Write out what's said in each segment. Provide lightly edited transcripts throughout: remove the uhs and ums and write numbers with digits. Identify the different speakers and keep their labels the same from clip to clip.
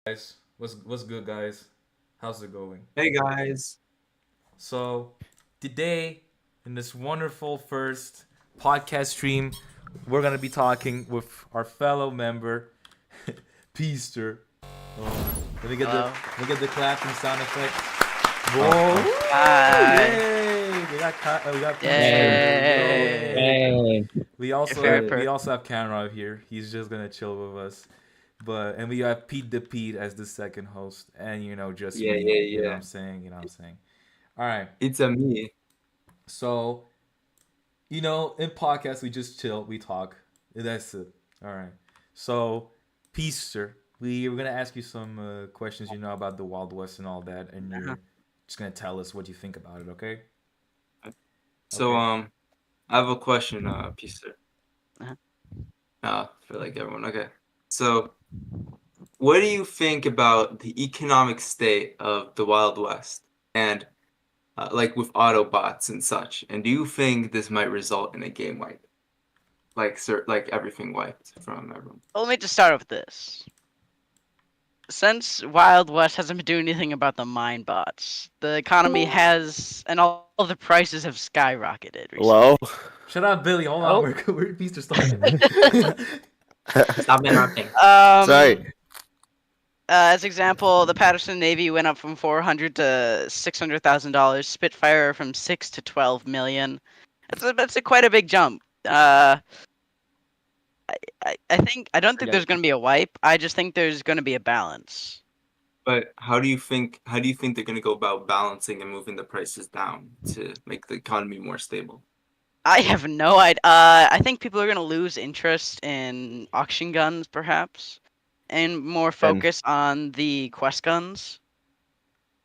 Speaker 1: Guys, what's good, guys? How's it going?
Speaker 2: Hey guys.
Speaker 1: So, today in this wonderful first podcast stream, we're gonna be talking with our fellow member, Peaster. Let me get the
Speaker 3: Hello.
Speaker 1: clapping sound effect.
Speaker 2: Oh,
Speaker 1: Whoa!
Speaker 3: Hi.
Speaker 1: Yay! We got Peaster.
Speaker 3: Yay.
Speaker 1: Yay!
Speaker 2: hey.
Speaker 1: We
Speaker 3: Your
Speaker 1: also
Speaker 3: favorite
Speaker 1: have we
Speaker 3: person.
Speaker 1: also have Conrad here. He's just gonna chill with us. And we have Pete the Pete as the second host, and just
Speaker 2: Yeah,
Speaker 1: me.
Speaker 2: yeah,
Speaker 1: You know what
Speaker 2: yeah.
Speaker 1: I'm saying? You know what I'm saying? All right.
Speaker 2: It's a me.
Speaker 1: So in podcasts we just chill, we talk. That's it. All right. So, Peaster, we're gonna ask you some questions, about the Wild West and all that, and
Speaker 3: Uh-huh.
Speaker 1: you're just gonna tell us what you think about it. Okay?
Speaker 2: So
Speaker 1: Okay.
Speaker 2: I have a question, Peter.
Speaker 3: Uh-huh.
Speaker 2: For like everyone. Okay. So what do you think about the economic state of the Wild West and like with Autobots and such? And do you think this might result in a game wipe? Like everything wiped from everyone.
Speaker 3: Well, let me just start with this. Since Wild West hasn't been doing anything about the mine bots, the economy has, and all the prices have skyrocketed
Speaker 4: Hello?
Speaker 3: recently.
Speaker 1: Shut up, Billy. Hold on.
Speaker 3: Oh.
Speaker 1: We're Peaster's talking.
Speaker 2: Stop interrupting.
Speaker 3: um.
Speaker 4: Sorry.
Speaker 3: As example, the Patterson Navy went up from 400 to $600,000. Spitfire from 6 to 12 million. That's quite a big jump. I don't think there's going to be a wipe. I just think there's going to be a balance.
Speaker 2: But how do you think they're gonna go about balancing and moving the prices down to make the economy more stable?
Speaker 3: I have no idea. I think people are going to lose interest in auction guns, perhaps, and more
Speaker 4: And
Speaker 3: focus on the quest guns,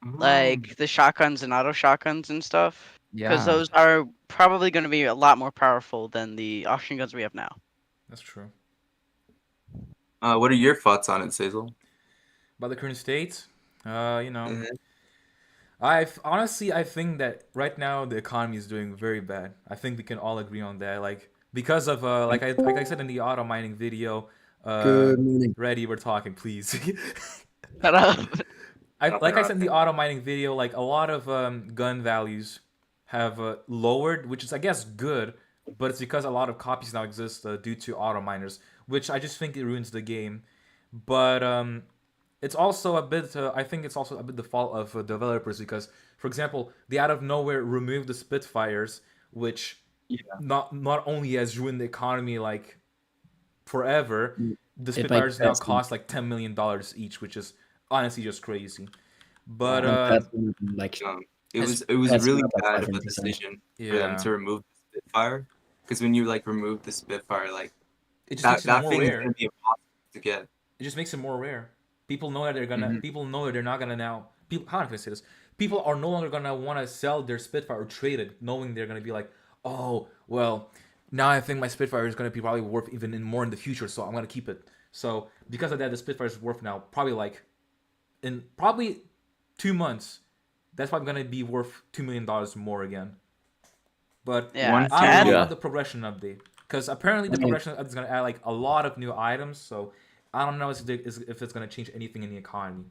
Speaker 2: Um,
Speaker 3: like the shotguns and auto shotguns and stuff. Because
Speaker 4: yeah.
Speaker 3: those are probably going to be a lot more powerful than the auction guns we have now.
Speaker 1: That's true.
Speaker 2: what are your thoughts on it, Sazel?
Speaker 1: About the current state, you know,
Speaker 2: Mhm.
Speaker 1: I think that right now the economy is doing very bad. I think we can all agree on that. Like because of like I said in the auto mining video, uh,
Speaker 4: Good morning.
Speaker 1: ready we're talking, please.
Speaker 3: Shut up.
Speaker 2: Stop
Speaker 1: I said in the
Speaker 2: interrupting.
Speaker 1: auto mining video, like a lot of gun values have lowered, which is I guess good, but it's because a lot of copies now exist due to auto miners, which I just think it ruins the game. But it's also a bit. I think it's also a bit the fault of developers because, for example, they out of nowhere removed the Spitfires, which
Speaker 2: Yeah.
Speaker 1: not only has ruined the economy like forever, the
Speaker 4: It might
Speaker 1: Spitfires now
Speaker 4: pass me.
Speaker 1: cost like $10 million each, which is honestly just crazy. But
Speaker 4: And pass me like
Speaker 1: as
Speaker 2: It was
Speaker 4: pass me
Speaker 2: really
Speaker 4: up like
Speaker 2: bad of a
Speaker 4: 500%.
Speaker 2: decision for them
Speaker 1: yeah,
Speaker 2: to remove the Spitfire, because when you like remove the Spitfire, like
Speaker 1: it just makes it
Speaker 2: that
Speaker 1: more
Speaker 2: thing is gonna
Speaker 1: rare.
Speaker 2: be impossible to get.
Speaker 1: It just makes it more rare. People know that they're gonna.
Speaker 2: Hmm.
Speaker 1: People know that they're not gonna now. People, how can I say this? People are no longer gonna want to sell their Spitfire or trade it, knowing they're gonna be like, oh well, now I think my Spitfire is gonna be probably worth even more in the future, so I'm gonna keep it. So because of that, the Spitfire is worth now probably like in probably 2 months. That's probably gonna be worth $2 million more again. But
Speaker 3: Yeah,
Speaker 2: One
Speaker 3: to
Speaker 1: I don't know
Speaker 3: add
Speaker 2: thing,
Speaker 1: about
Speaker 4: Yeah.
Speaker 1: the progression update because apparently
Speaker 4: I
Speaker 1: the
Speaker 4: mean,
Speaker 1: progression update is gonna add like a lot of new items. So I don't know if it's gonna change anything in the economy.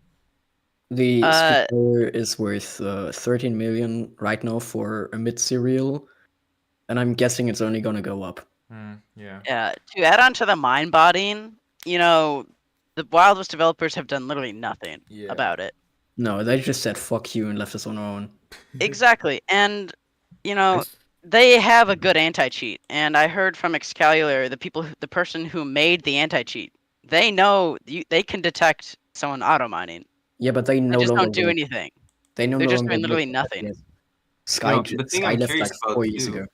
Speaker 4: the
Speaker 3: uh
Speaker 4: Spitfire is worth 13 million right now for a mid serial, and I'm guessing it's only gonna go up.
Speaker 1: Yeah.
Speaker 3: yeah, to add on to the mind botting, the Wild West developers have done literally nothing
Speaker 1: Yeah.
Speaker 3: about it.
Speaker 4: No, they just said fuck you and left us on our own.
Speaker 3: Exactly. And you know, they have a good anti-cheat. And I heard from Excalibur, the person who made the anti-cheat, they know they can detect someone auto mining.
Speaker 4: Yeah, but they
Speaker 3: They
Speaker 4: no
Speaker 3: just
Speaker 4: longer
Speaker 3: don't do
Speaker 4: work.
Speaker 3: anything.
Speaker 4: They no
Speaker 3: They're just
Speaker 4: longer
Speaker 3: doing
Speaker 4: work
Speaker 3: literally
Speaker 4: for
Speaker 3: nothing.
Speaker 4: FPS. Sky
Speaker 2: the thing
Speaker 4: Sky
Speaker 2: I'm
Speaker 4: left
Speaker 2: curious
Speaker 4: like
Speaker 2: about
Speaker 4: 4 years
Speaker 2: too
Speaker 4: ago.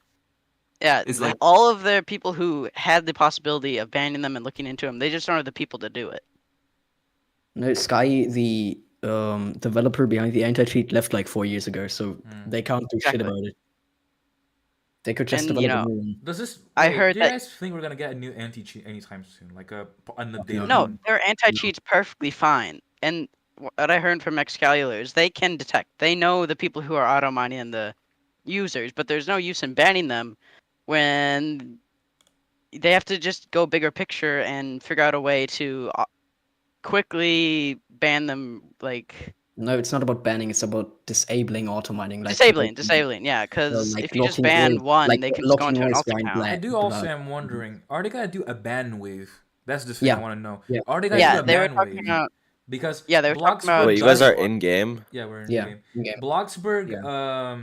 Speaker 3: Yeah,
Speaker 2: is like,
Speaker 3: all of the people who had the possibility of banning them and looking into them, they just don't have the people to do it.
Speaker 4: No, Sky, the developer behind the anti-cheat, left like 4 years ago, so they can't do shit
Speaker 3: Exactly.
Speaker 4: about it. They could just
Speaker 3: And
Speaker 4: develop a new one.
Speaker 1: Does this
Speaker 3: I
Speaker 1: wait?
Speaker 3: heard
Speaker 1: Do you
Speaker 3: that
Speaker 1: guys think we're gonna get a new anti cheat anytime soon? Like an
Speaker 4: No,
Speaker 1: updated
Speaker 3: no,
Speaker 1: one?
Speaker 3: their
Speaker 4: no.
Speaker 3: anti-cheat's perfectly fine. And what I heard from Excalibur is they can detect. They know the people who are auto mining and the users, but there's no use in banning them when they have to just go bigger picture and figure out a way to quickly ban them, like
Speaker 4: No, it's not about banning. It's about disabling auto mining. Like
Speaker 3: disabling. Yeah, because
Speaker 4: like
Speaker 3: if you just
Speaker 4: locking
Speaker 3: ban
Speaker 4: in-
Speaker 3: one,
Speaker 4: like
Speaker 3: they can just go
Speaker 4: locking
Speaker 3: into an
Speaker 4: noise
Speaker 3: alt
Speaker 4: behind
Speaker 3: account.
Speaker 1: I
Speaker 4: black.
Speaker 1: do also am wondering, are they gonna do a ban wave? That's the thing I
Speaker 4: Yeah.
Speaker 1: want to know.
Speaker 4: Yeah.
Speaker 1: Are they gonna
Speaker 3: Yeah,
Speaker 1: do a
Speaker 3: they were
Speaker 1: ban
Speaker 3: talking
Speaker 1: wave?
Speaker 3: about.
Speaker 1: Because
Speaker 3: Yeah, they were talking about.
Speaker 1: Bloxburg
Speaker 5: Wait, you guys
Speaker 1: does-
Speaker 5: are in game?
Speaker 1: Yeah, we're in
Speaker 4: Yeah,
Speaker 1: the game.
Speaker 4: in-game.
Speaker 1: Bloxburg
Speaker 4: Yeah.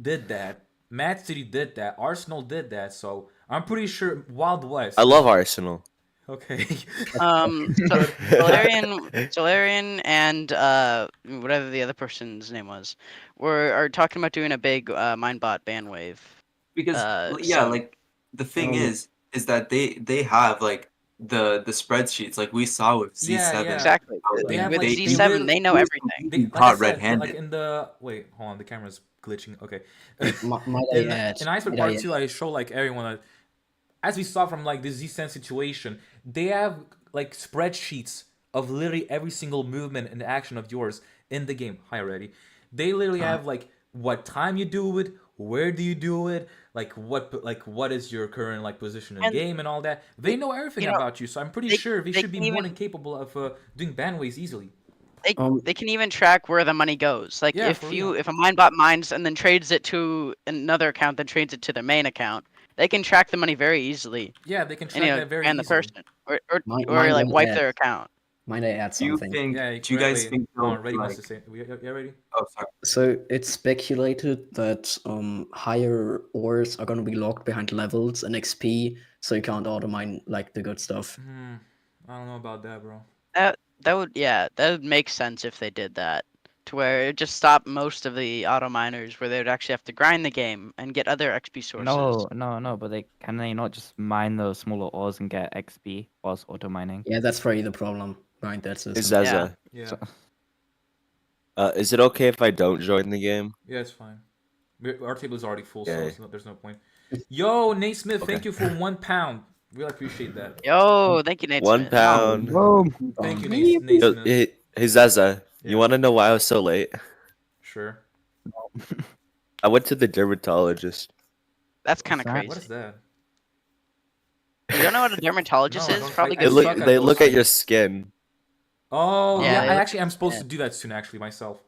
Speaker 1: did that. Mad City did that. Arsenal did that. So I'm pretty sure Wild West.
Speaker 5: I love Arsenal.
Speaker 1: Okay.
Speaker 3: Solarian, and whatever the other person's name was, are talking about doing a big Minebot ban wave.
Speaker 2: Because
Speaker 3: So-
Speaker 2: like the thing is that they have like the spreadsheets like we saw with Z7.
Speaker 1: Yeah.
Speaker 3: Exactly.
Speaker 1: They have,
Speaker 3: With
Speaker 1: like,
Speaker 3: Z7, they know
Speaker 2: they
Speaker 3: everything.
Speaker 1: They, like I
Speaker 2: caught
Speaker 1: said,
Speaker 2: red-handed.
Speaker 1: like in the wait, hold on, the camera's glitching. Okay.
Speaker 4: Might I add?
Speaker 1: In Iceberg
Speaker 4: might I
Speaker 1: Part 2, I show like everyone that, as we saw from like the Z-Sense situation, they have like spreadsheets of literally every single movement and action of yours in the game. Hi, already. They literally have like what time you do it, where do you do it, like what is your current like position in
Speaker 3: And
Speaker 1: game and all that. They know everything
Speaker 3: you know,
Speaker 1: about you, so I'm pretty
Speaker 3: they-
Speaker 1: sure they
Speaker 3: they
Speaker 1: should be
Speaker 3: can
Speaker 1: more
Speaker 3: even-
Speaker 1: than capable of doing banways easily.
Speaker 3: They can even track where the money goes. Like
Speaker 1: Yeah,
Speaker 3: if
Speaker 1: for
Speaker 3: you
Speaker 1: real.
Speaker 3: if a Minebot mines and then trades it to another account, then trades it to their main account, they can track the money very easily.
Speaker 1: Yeah, they can
Speaker 3: And
Speaker 1: track that very
Speaker 3: ban the
Speaker 1: easily.
Speaker 3: person, or
Speaker 4: Might
Speaker 3: like
Speaker 4: I
Speaker 3: wipe
Speaker 4: add-
Speaker 3: their account.
Speaker 4: Might I add
Speaker 2: Do you
Speaker 4: something?
Speaker 2: think?
Speaker 1: Yeah,
Speaker 2: do you guys
Speaker 1: wait,
Speaker 2: think?
Speaker 1: hold on,
Speaker 2: they'll,
Speaker 1: Ready wants
Speaker 2: like-
Speaker 1: to say. Yeah, ready?
Speaker 2: Oh, sorry.
Speaker 4: So it's speculated that higher ores are gonna be locked behind levels and XP, so you can't auto mine like the good stuff.
Speaker 1: I don't know about that, bro.
Speaker 3: That would make sense if they did that, to where it just stopped most of the auto miners, where they would actually have to grind the game and get other XP sources.
Speaker 6: No, but can they not just mine those smaller ores and get XP whilst auto mining?
Speaker 4: Yeah, that's probably the problem behind that system.
Speaker 5: Zaza,
Speaker 1: Yeah,
Speaker 6: So-
Speaker 5: is it okay if I don't join the game?
Speaker 1: yeah, it's fine. Our table is already full,
Speaker 5: Yeah.
Speaker 1: so there's no point. Yo, Nate Smith, thank
Speaker 5: Okay.
Speaker 1: you for £1. Really appreciate that.
Speaker 3: Yo, thank you, Nate. Smith.
Speaker 5: £1.
Speaker 1: Thank you, Nate
Speaker 5: Yo,
Speaker 1: Smith.
Speaker 5: hey Zaza,
Speaker 1: Yeah.
Speaker 5: you want to know why I was so late?
Speaker 1: Sure.
Speaker 5: I went to the dermatologist.
Speaker 3: That's kind of
Speaker 6: that?
Speaker 3: crazy.
Speaker 1: What is that?
Speaker 3: You don't know what a dermatologist
Speaker 1: No, I
Speaker 3: is?
Speaker 1: don't-
Speaker 3: Probably
Speaker 1: I
Speaker 3: good.
Speaker 1: suck
Speaker 3: for
Speaker 1: at
Speaker 3: you.
Speaker 5: They
Speaker 1: those
Speaker 5: look at
Speaker 1: things.
Speaker 5: your skin.
Speaker 1: Oh,
Speaker 3: Yeah,
Speaker 1: yeah,
Speaker 3: they
Speaker 1: I
Speaker 3: look-
Speaker 1: actually am supposed
Speaker 3: yeah.
Speaker 1: to do that soon, actually, myself.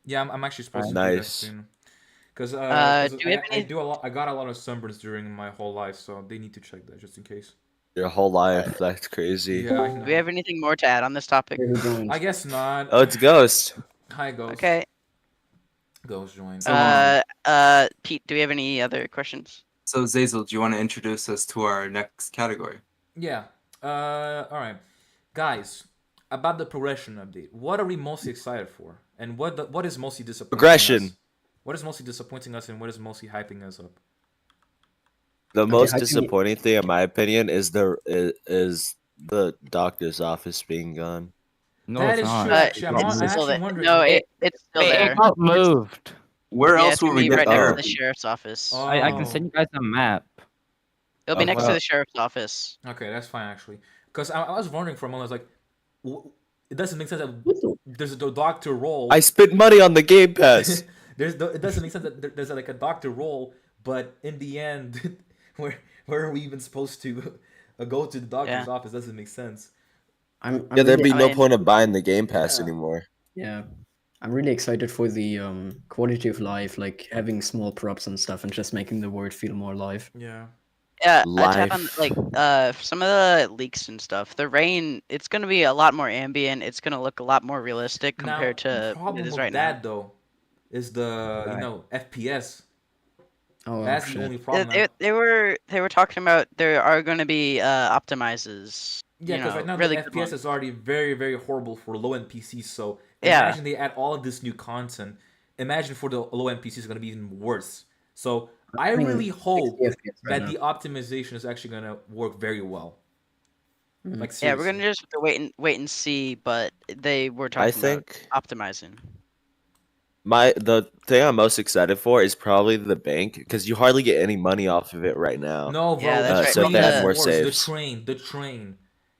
Speaker 1: Yeah, I'm actually supposed to do
Speaker 5: Nice.
Speaker 1: that soon. Because
Speaker 3: do we have
Speaker 1: I
Speaker 3: any-
Speaker 1: do a lot. I got a lot of sunburns during my whole life, so they need to check that just in case.
Speaker 5: Your whole life. That's crazy.
Speaker 1: Yeah, I
Speaker 3: Do
Speaker 1: know.
Speaker 3: we have anything more to add on this topic?
Speaker 4: Who joined?
Speaker 1: I guess not.
Speaker 5: Oh, it's Ghost.
Speaker 1: Hi, Ghost.
Speaker 3: Okay.
Speaker 1: Ghost join.
Speaker 3: Pete, do we have any other questions?
Speaker 2: So Zazel, do you want to introduce us to our next category?
Speaker 1: Yeah. All right, guys. About the progression update, what are we mostly excited for, and what is mostly disappointing?
Speaker 5: Progression.
Speaker 1: Us? What is mostly disappointing us, and what is mostly hyping us up?
Speaker 5: The most
Speaker 4: I think-
Speaker 5: disappointing thing, in my opinion, is the doctor's office being gone.
Speaker 6: No,
Speaker 1: That
Speaker 6: it's
Speaker 1: is
Speaker 6: not.
Speaker 1: true. Actually, I'm
Speaker 3: It's
Speaker 1: actually
Speaker 3: still there.
Speaker 1: wondering.
Speaker 3: No, it's still there.
Speaker 6: It got moved.
Speaker 2: Where
Speaker 3: Yeah,
Speaker 2: else
Speaker 3: it's
Speaker 2: will
Speaker 3: gonna
Speaker 2: we
Speaker 3: be
Speaker 2: get
Speaker 3: right next to
Speaker 2: therapy?
Speaker 3: the sheriff's office.
Speaker 6: I
Speaker 1: Oh.
Speaker 6: can send you guys a map.
Speaker 3: It'll be
Speaker 5: Oh,
Speaker 3: next to
Speaker 5: wow.
Speaker 3: the sheriff's office.
Speaker 1: Okay, that's fine actually. Because I was wondering for a moment, I was like, it doesn't make sense that
Speaker 4: What the-
Speaker 1: there's a doctor role.
Speaker 5: I spent money on the Game Pass.
Speaker 1: It doesn't make sense that there's like a doctor role, but in the end, where are we even supposed to go to the doctor's
Speaker 3: Yeah.
Speaker 1: office? Doesn't make sense.
Speaker 4: I'm
Speaker 5: Yeah, there'd be
Speaker 3: I
Speaker 5: no
Speaker 3: mean-
Speaker 5: point of buying the Game Pass
Speaker 1: Yeah.
Speaker 5: anymore.
Speaker 4: Yeah, I'm really excited for the quality of life, like having small props and stuff, and just making the world feel more alive.
Speaker 1: Yeah.
Speaker 3: Yeah, a tap on
Speaker 5: Life.
Speaker 3: like some of the leaks and stuff. The rain, it's gonna be a lot more ambient. It's gonna look a lot more realistic compared
Speaker 1: now,
Speaker 3: to
Speaker 1: the
Speaker 3: what
Speaker 1: problem
Speaker 3: it is
Speaker 1: with
Speaker 3: right
Speaker 1: that
Speaker 3: now.
Speaker 1: though is the FPS.
Speaker 4: Oh,
Speaker 1: That's the
Speaker 4: shit.
Speaker 1: only problem.
Speaker 3: They were talking about there are gonna be optimizers.
Speaker 1: Yeah, because right now
Speaker 3: really
Speaker 1: the
Speaker 3: good
Speaker 1: FPS
Speaker 3: ones.
Speaker 1: is already very, very horrible for low-end PCs. So
Speaker 3: Yeah.
Speaker 1: imagine they add all of this new content. Imagine for the low-end PCs it's going to be even worse. So I
Speaker 4: mean,
Speaker 1: really hope
Speaker 4: 60 FPS right
Speaker 1: that
Speaker 4: now.
Speaker 1: the optimization is actually going to work very well.
Speaker 4: Mhm.
Speaker 1: Like
Speaker 3: Yeah, we're
Speaker 1: seriously.
Speaker 3: gonna just have to wait and see. But they were
Speaker 5: I
Speaker 3: talking about
Speaker 5: think
Speaker 3: optimizing.
Speaker 5: the thing I'm most excited for is probably the bank because you hardly get any money off of it right now.
Speaker 1: No, bro.
Speaker 3: Yeah, that's
Speaker 1: the
Speaker 3: right.
Speaker 5: So if
Speaker 1: train
Speaker 5: they
Speaker 1: is
Speaker 5: had more
Speaker 1: worse.
Speaker 5: saves.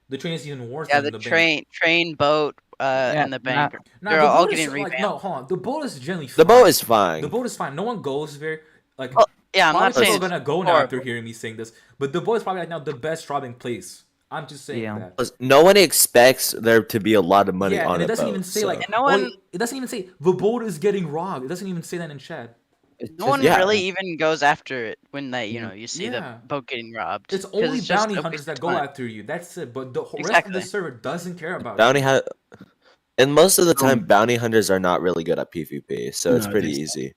Speaker 1: The train is even worse
Speaker 3: Yeah,
Speaker 1: than
Speaker 3: the
Speaker 1: the bank.
Speaker 3: train, boat, and the bank.
Speaker 1: Nah,
Speaker 3: They're
Speaker 1: the
Speaker 3: all
Speaker 1: boat
Speaker 3: getting
Speaker 1: is like
Speaker 3: revamped.
Speaker 1: no, hold on. The boat is generally fine.
Speaker 5: The boat is fine.
Speaker 1: The boat is fine. No one goes there. Like
Speaker 3: Oh, yeah, I'm
Speaker 1: probably
Speaker 3: not saying
Speaker 1: people are
Speaker 3: it's
Speaker 1: gonna go now
Speaker 3: horrible.
Speaker 1: after hearing me saying this, but the boat is probably like now the best robbing place I'm just saying
Speaker 6: Yeah.
Speaker 1: that.
Speaker 5: Plus, no one expects there to be a lot of money
Speaker 1: Yeah,
Speaker 5: on
Speaker 1: and it
Speaker 5: a
Speaker 1: doesn't
Speaker 5: boat.
Speaker 1: even say
Speaker 5: so-
Speaker 1: like
Speaker 3: And no one-
Speaker 1: it doesn't even say the boat is getting robbed. It doesn't even say that in chat.
Speaker 6: It's
Speaker 3: No
Speaker 6: just-
Speaker 3: one
Speaker 5: yeah.
Speaker 3: really even goes after it when they, you see
Speaker 1: Yeah.
Speaker 3: the boat getting robbed.
Speaker 1: It's
Speaker 3: 'cause
Speaker 1: only
Speaker 3: it's just
Speaker 1: bounty
Speaker 3: a
Speaker 1: hunters
Speaker 3: waste
Speaker 1: that
Speaker 3: of
Speaker 1: go
Speaker 3: time.
Speaker 1: after you. That's it. But the rest of the
Speaker 3: Exactly.
Speaker 1: server doesn't care about
Speaker 5: Bounty
Speaker 1: you.
Speaker 5: and most of the time,
Speaker 4: Um,
Speaker 5: bounty hunters are not really good at PvP, so it's
Speaker 4: No,
Speaker 5: pretty
Speaker 4: they-
Speaker 5: easy.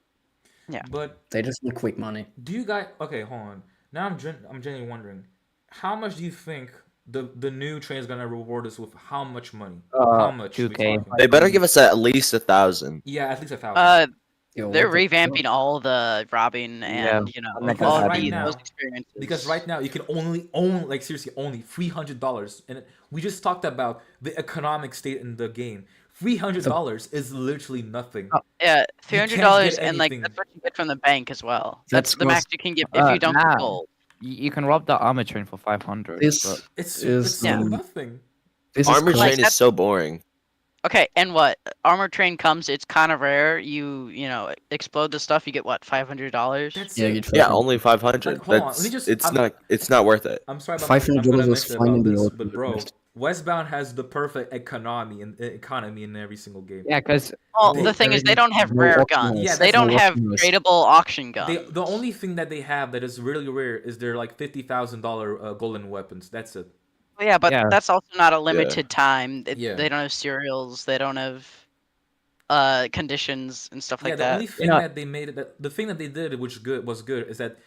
Speaker 3: Yeah.
Speaker 1: But
Speaker 4: They just want quick money.
Speaker 1: do you guys? Okay, hold on. Now I'm genuinely wondering, how much do you think the new train is gonna reward us with? How much money? How much? are we
Speaker 6: 2K.
Speaker 1: talking?
Speaker 5: They better give us at least 1,000.
Speaker 1: Yeah, at least 1,000.
Speaker 4: Yo,
Speaker 3: They're
Speaker 4: what the
Speaker 3: revamping all the robbing
Speaker 6: Yeah,
Speaker 3: and
Speaker 6: I'll make
Speaker 1: Because
Speaker 6: that
Speaker 1: right
Speaker 6: happen,
Speaker 1: now-
Speaker 3: those experiences.
Speaker 1: Because right now you can only own, like, seriously, only $300, and we just talked about the economic state in the game. $300 is literally nothing.
Speaker 3: Yeah, $300
Speaker 1: get
Speaker 3: and like
Speaker 1: anything.
Speaker 3: that's what you get from the bank as well.
Speaker 4: That's
Speaker 3: That's the max
Speaker 4: gross.
Speaker 3: you can get if you dump
Speaker 6: nah.
Speaker 3: the gold.
Speaker 6: You can rob the armor train for 500.
Speaker 4: This
Speaker 6: but
Speaker 1: It's
Speaker 4: is
Speaker 1: so
Speaker 3: Yeah.
Speaker 1: nothing.
Speaker 4: this
Speaker 5: Armor
Speaker 4: is
Speaker 3: Like,
Speaker 5: train is
Speaker 3: that's-
Speaker 5: so boring.
Speaker 3: Okay, and what? Armor train comes, it's kind of rare. You explode the stuff, you get what, $500?
Speaker 1: That's
Speaker 4: Yeah,
Speaker 1: it.
Speaker 4: you'd
Speaker 5: Yeah,
Speaker 4: fucking-
Speaker 5: only 500.
Speaker 1: Like, hold on, let me
Speaker 5: That's
Speaker 1: just-
Speaker 5: it's
Speaker 1: I'm-
Speaker 5: not it's not worth it.
Speaker 1: I'm sorry about
Speaker 4: $500
Speaker 1: I'm gonna
Speaker 4: was
Speaker 1: mention
Speaker 4: finding
Speaker 1: about
Speaker 4: the
Speaker 1: this,
Speaker 4: old
Speaker 1: but bro,
Speaker 4: list.
Speaker 1: Westbound has the perfect economy in every single game.
Speaker 6: yeah, because
Speaker 3: Well,
Speaker 1: They-
Speaker 3: the thing is, they don't have
Speaker 4: no
Speaker 3: rare
Speaker 4: option
Speaker 3: guns.
Speaker 4: list.
Speaker 1: Yeah,
Speaker 3: They
Speaker 1: that's
Speaker 3: don't
Speaker 4: no
Speaker 3: have
Speaker 4: option list.
Speaker 3: tradable auction guns.
Speaker 1: The only thing that they have that is really rare is their like $50,000 golden weapons. That's it.
Speaker 3: Yeah, but
Speaker 6: Yeah.
Speaker 3: that's also not a limited time.
Speaker 1: Yeah.
Speaker 3: They don't have cereals. They don't have conditions and stuff
Speaker 1: Yeah,
Speaker 3: like
Speaker 1: the
Speaker 3: that.
Speaker 1: only thing
Speaker 6: know-
Speaker 1: that they made the thing that they did which was good is that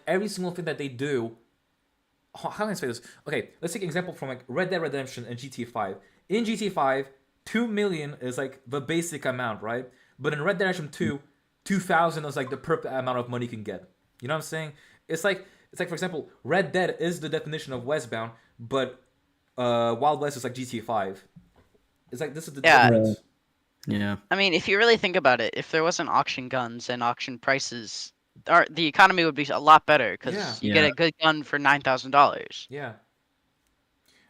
Speaker 1: every single thing that they do. How can I say this? Okay, let's take an example from like Red Dead Redemption and GTA 5. In GTA 5, 2 million is like the basic amount, right? But in Red Dead Redemption 2, 2,000 is like the perfect amount of money you can get. You know what I'm saying? It's like for example, Red Dead is the definition of Westbound, but Wild West is like GTA 5. It's like this is the
Speaker 3: Yeah.
Speaker 1: difference.
Speaker 4: Yeah.
Speaker 3: I mean, if you really think about it, if there wasn't auction guns and auction prices, the economy would be a lot better because
Speaker 1: Yeah.
Speaker 3: you get a good gun for $9,000.
Speaker 1: Yeah.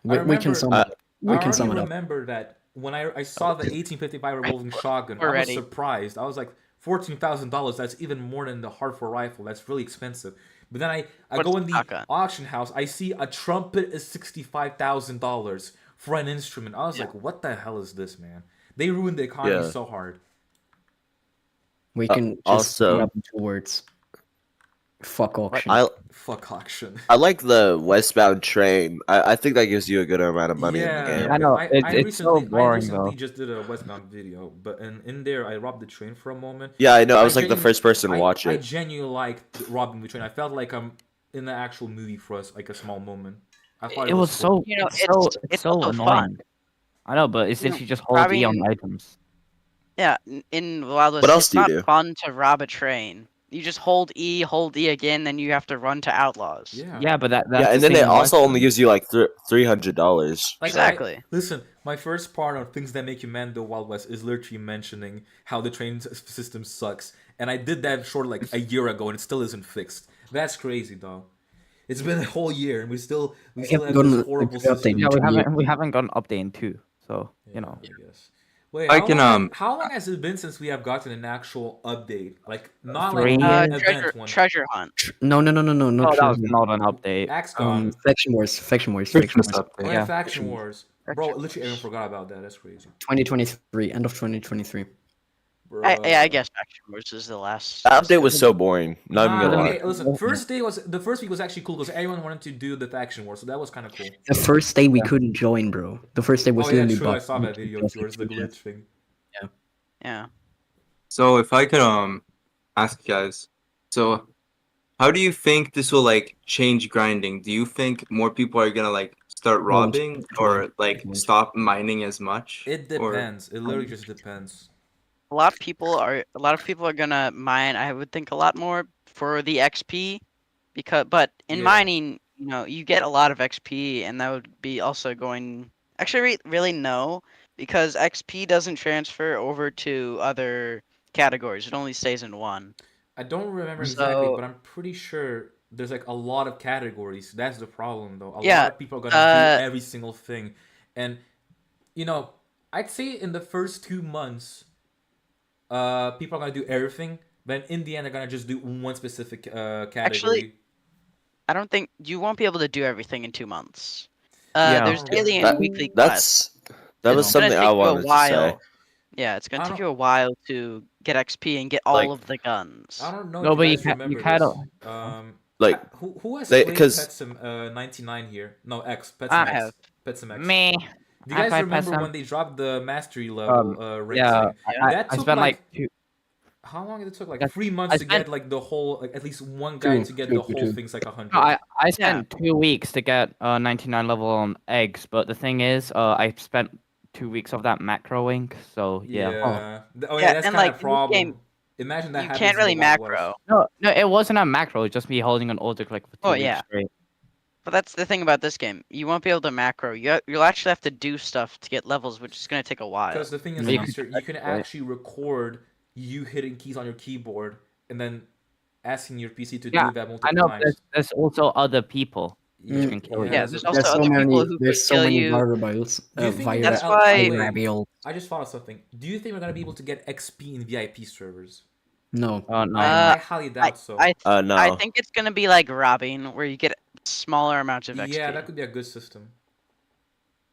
Speaker 4: We
Speaker 1: remember-
Speaker 4: can sum it. We
Speaker 1: I
Speaker 4: can
Speaker 1: already
Speaker 4: sum it up.
Speaker 1: remember that when I saw the 1855 revolving shotgun, I was
Speaker 3: Already.
Speaker 1: surprised. I was like, $14,000. That's even more than the Hartford rifle. That's really expensive. But then I
Speaker 3: What's
Speaker 1: go in the
Speaker 3: shotgun?
Speaker 1: auction house. I see a trumpet is $65,000 for an instrument. I was like, what the hell is this, man? They ruined the economy
Speaker 5: Yeah.
Speaker 1: so hard.
Speaker 4: We can just
Speaker 5: also-
Speaker 4: sum it up in 2 words. Fuck auction.
Speaker 1: Fuck auction.
Speaker 5: I like the westbound train. I think that gives you a good amount of money in the
Speaker 1: Yeah,
Speaker 5: game.
Speaker 6: I know,
Speaker 1: I
Speaker 6: it's so
Speaker 1: recently,
Speaker 6: boring,
Speaker 1: I recently
Speaker 6: though.
Speaker 1: just did a Westbound video, but in there I robbed the train for a moment.
Speaker 5: Yeah, I know. I was like the
Speaker 1: genuinely-
Speaker 5: first person to watch
Speaker 1: I
Speaker 5: it.
Speaker 1: genuinely liked robbing the train. I felt like I'm in the actual movie for us, like a small moment. I thought
Speaker 6: it was
Speaker 1: cool.
Speaker 6: so
Speaker 3: You know,
Speaker 6: it's so
Speaker 3: also
Speaker 6: annoying.
Speaker 3: fun.
Speaker 6: I know, but it's
Speaker 3: You
Speaker 6: if
Speaker 3: know,
Speaker 6: you just hold E on
Speaker 3: robbing-
Speaker 6: items.
Speaker 3: Yeah, in Wild West,
Speaker 5: What else
Speaker 3: it's
Speaker 5: do you
Speaker 3: not
Speaker 5: do?
Speaker 3: fun to rob a train. You just hold E again, then you have to run to Outlaws.
Speaker 1: Yeah.
Speaker 6: Yeah, but that's
Speaker 5: Yeah,
Speaker 6: the
Speaker 5: and then
Speaker 6: same
Speaker 5: it
Speaker 6: in
Speaker 5: also only
Speaker 6: Westbound.
Speaker 5: gives you like $300.
Speaker 1: Like,
Speaker 3: Exactly.
Speaker 1: listen, my first part on things that make you mad the Wild West is literally mentioning how the train system sucks, and I did that short like a year ago, and it still isn't fixed. That's crazy, dog. It's been a whole year, and we still have
Speaker 4: haven't gotten
Speaker 1: this
Speaker 4: a
Speaker 1: horrible
Speaker 4: good
Speaker 1: system.
Speaker 4: update.
Speaker 6: Yeah,
Speaker 4: Yeah.
Speaker 6: we haven't got an update in 2, so you know.
Speaker 1: I guess. Wait,
Speaker 2: I
Speaker 1: how
Speaker 2: can,
Speaker 1: long, how long has it been since we have gotten an actual update? Like not
Speaker 6: 3
Speaker 1: like
Speaker 6: years?
Speaker 1: an event one.
Speaker 3: Treasure hunt.
Speaker 4: No,
Speaker 6: No, that was
Speaker 4: Treasure.
Speaker 6: not an update.
Speaker 1: XCOM.
Speaker 4: Faction Wars. Faction Wars.
Speaker 2: Christmas
Speaker 1: Oh,
Speaker 2: update.
Speaker 1: yeah,
Speaker 6: Yeah.
Speaker 1: Faction Wars. Bro, literally everyone forgot about that. That's crazy.
Speaker 4: 2023. End of 2023.
Speaker 3: I
Speaker 1: Bruh.
Speaker 3: guess Faction Wars is the last.
Speaker 5: That update was so boring. Not even
Speaker 1: Nah,
Speaker 5: gonna lie.
Speaker 1: okay, listen, the first week was actually cool because everyone wanted to do the Faction War, so that was kind of cool.
Speaker 4: The first day we couldn't join, bro. The first day was
Speaker 1: Oh yeah,
Speaker 4: literally
Speaker 1: true. I
Speaker 4: bugged.
Speaker 1: saw that video towards the glitch thing.
Speaker 3: Yeah.
Speaker 2: So if I could ask you guys, so how do you think this will like change grinding? Do you think more people are gonna like start robbing or like stop mining as much?
Speaker 1: It
Speaker 2: Or-
Speaker 1: depends. It literally just depends.
Speaker 3: A lot of people are gonna mine. I would think a lot more for the XP, but in
Speaker 1: Yeah.
Speaker 3: mining, you get a lot of XP, and that would be also going. Actually, really no, because XP doesn't transfer over to other categories. It only stays in one.
Speaker 1: I don't remember exactly,
Speaker 3: So-
Speaker 1: but I'm pretty sure there's like a lot of categories. That's the problem, though. A
Speaker 3: Yeah,
Speaker 1: lot of people are gonna do every single thing, and I'd say in the first 2 months, people are gonna do everything. But in the end, they're gonna just do one specific category.
Speaker 3: I don't think you won't be able to do everything in 2 months.
Speaker 6: Yeah.
Speaker 3: There's
Speaker 1: I don't
Speaker 3: daily
Speaker 1: get
Speaker 3: and
Speaker 5: That
Speaker 3: weekly quests.
Speaker 5: that was
Speaker 3: It's gonna
Speaker 5: something
Speaker 3: take
Speaker 5: I
Speaker 3: you a
Speaker 5: wanted to say.
Speaker 3: while. Yeah, it's gonna
Speaker 1: I
Speaker 3: take
Speaker 1: don't-
Speaker 3: you a while to get XP and get
Speaker 5: Like-
Speaker 3: all of the guns.
Speaker 1: I don't know
Speaker 6: No,
Speaker 1: if
Speaker 6: but
Speaker 1: you
Speaker 6: you
Speaker 1: guys
Speaker 6: can't. You
Speaker 1: remember
Speaker 6: kind
Speaker 1: this.
Speaker 6: of.
Speaker 5: Like,
Speaker 1: Who has
Speaker 5: they-
Speaker 1: played
Speaker 5: 'cause-
Speaker 1: Petsum 99 here? No, X. Petsum
Speaker 6: I
Speaker 1: X.
Speaker 6: have.
Speaker 1: Petsum X.
Speaker 6: Me.
Speaker 1: Do you
Speaker 6: I
Speaker 1: guys
Speaker 6: play
Speaker 1: remember
Speaker 6: Petsum.
Speaker 1: when they dropped the mastery level rank
Speaker 6: Yeah.
Speaker 1: thing? That
Speaker 6: I
Speaker 1: took
Speaker 6: spent
Speaker 1: like
Speaker 6: like 2.
Speaker 1: how long did it took? Like
Speaker 6: Yes,
Speaker 1: 3 months
Speaker 6: I
Speaker 1: to
Speaker 6: spent-
Speaker 1: get like the whole, like at least one guy
Speaker 4: Two,
Speaker 1: to get
Speaker 4: two,
Speaker 1: the whole
Speaker 4: two.
Speaker 1: thing's like 100.
Speaker 6: No, I spent 2 weeks to get 99 level on eggs, but the thing is, I spent 2 weeks of that macroing, so yeah.
Speaker 1: Yeah. Oh
Speaker 3: Yeah,
Speaker 1: yeah, that's
Speaker 3: and,
Speaker 1: kind
Speaker 3: like,
Speaker 1: of
Speaker 3: in this
Speaker 1: problem.
Speaker 3: game,
Speaker 1: Imagine that
Speaker 3: You
Speaker 1: happens
Speaker 3: can't
Speaker 1: in the
Speaker 3: really
Speaker 1: Wild West.
Speaker 3: macro.
Speaker 6: No, it wasn't a macro. It's just me holding an auto click for 2
Speaker 3: Oh,
Speaker 6: weeks
Speaker 3: yeah.
Speaker 6: straight.
Speaker 3: But that's the thing about this game. You won't be able to macro. You'll actually have to do stuff to get levels, which is gonna take a while.
Speaker 1: Because the thing is,
Speaker 6: You
Speaker 1: Easter, you can actually record you hitting keys on your keyboard and then asking your PC to
Speaker 6: Yeah,
Speaker 1: do that multiple
Speaker 6: I know.
Speaker 1: times.
Speaker 6: There's also other people which can kill you.
Speaker 3: Yeah,
Speaker 1: there's
Speaker 3: there's
Speaker 1: a-
Speaker 3: also other people who
Speaker 4: there's
Speaker 3: could
Speaker 4: so
Speaker 3: kill
Speaker 4: many
Speaker 3: you.
Speaker 4: variables.
Speaker 1: Do you think
Speaker 4: via-
Speaker 3: That's why-
Speaker 4: variable.
Speaker 1: I just thought of something. Do you think we're gonna be able to get XP in VIP servers?
Speaker 4: No.
Speaker 6: No.
Speaker 1: I highly doubt so.
Speaker 5: No.
Speaker 3: I think it's gonna be like robbing, where you get smaller amounts of XP.
Speaker 1: Yeah, that could be a good system.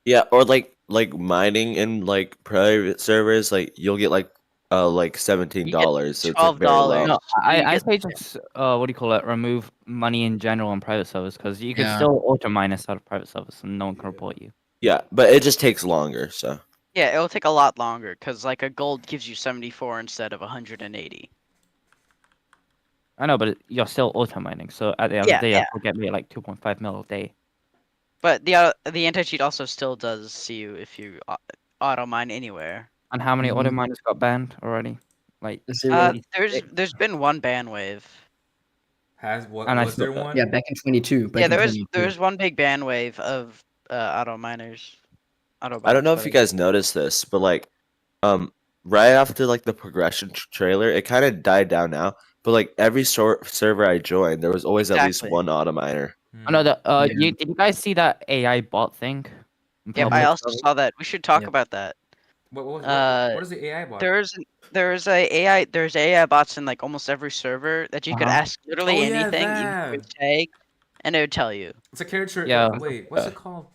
Speaker 5: Yeah, or like mining in like private servers, like you'll get like $17. So it's like very low.
Speaker 3: $12.
Speaker 6: No,
Speaker 3: You
Speaker 6: I
Speaker 3: get-
Speaker 6: say just what do you call it? Remove money in general on private servers because you can
Speaker 4: Yeah.
Speaker 6: still auto mine inside of private servers and no one can report you.
Speaker 5: Yeah, but it just takes longer. So
Speaker 3: Yeah, it'll take a lot longer because like a gold gives you 74 instead of 180.
Speaker 6: I know, but you're still auto mining. So at the end
Speaker 3: Yeah,
Speaker 6: of the day,
Speaker 3: yeah.
Speaker 6: you'll get me like 2.5 mil a day.
Speaker 3: But the anti cheat also still does see you if you auto mine anywhere.
Speaker 6: And how many auto
Speaker 4: Mhm.
Speaker 6: miners got banned already? Like
Speaker 4: Zero.
Speaker 3: There's been one ban wave.
Speaker 6: And I
Speaker 1: Was there
Speaker 6: saw that.
Speaker 1: one?
Speaker 4: Yeah, back in 22.
Speaker 3: Yeah, there was one big ban wave of auto miners.
Speaker 5: I don't know if you guys noticed this, but like, right after like the progression trailer, it kind of died down now. But like every server I joined, there was always at least
Speaker 3: Exactly.
Speaker 5: one auto miner.
Speaker 6: I know that.
Speaker 4: Yeah.
Speaker 6: Did you guys see that AI bot thing? in
Speaker 3: Yep, I
Speaker 6: public
Speaker 3: also
Speaker 6: server?
Speaker 3: saw that. We should talk
Speaker 4: Yeah.
Speaker 3: about that.
Speaker 1: What is the AI bot?
Speaker 3: There's AI bots in like almost every server that you could
Speaker 6: Uh-huh.
Speaker 3: ask literally
Speaker 1: Oh, yeah,
Speaker 3: anything, you
Speaker 1: that.
Speaker 3: could tag, and it would tell you.
Speaker 1: It's a character.
Speaker 6: Yeah.
Speaker 1: Wait, what's it called?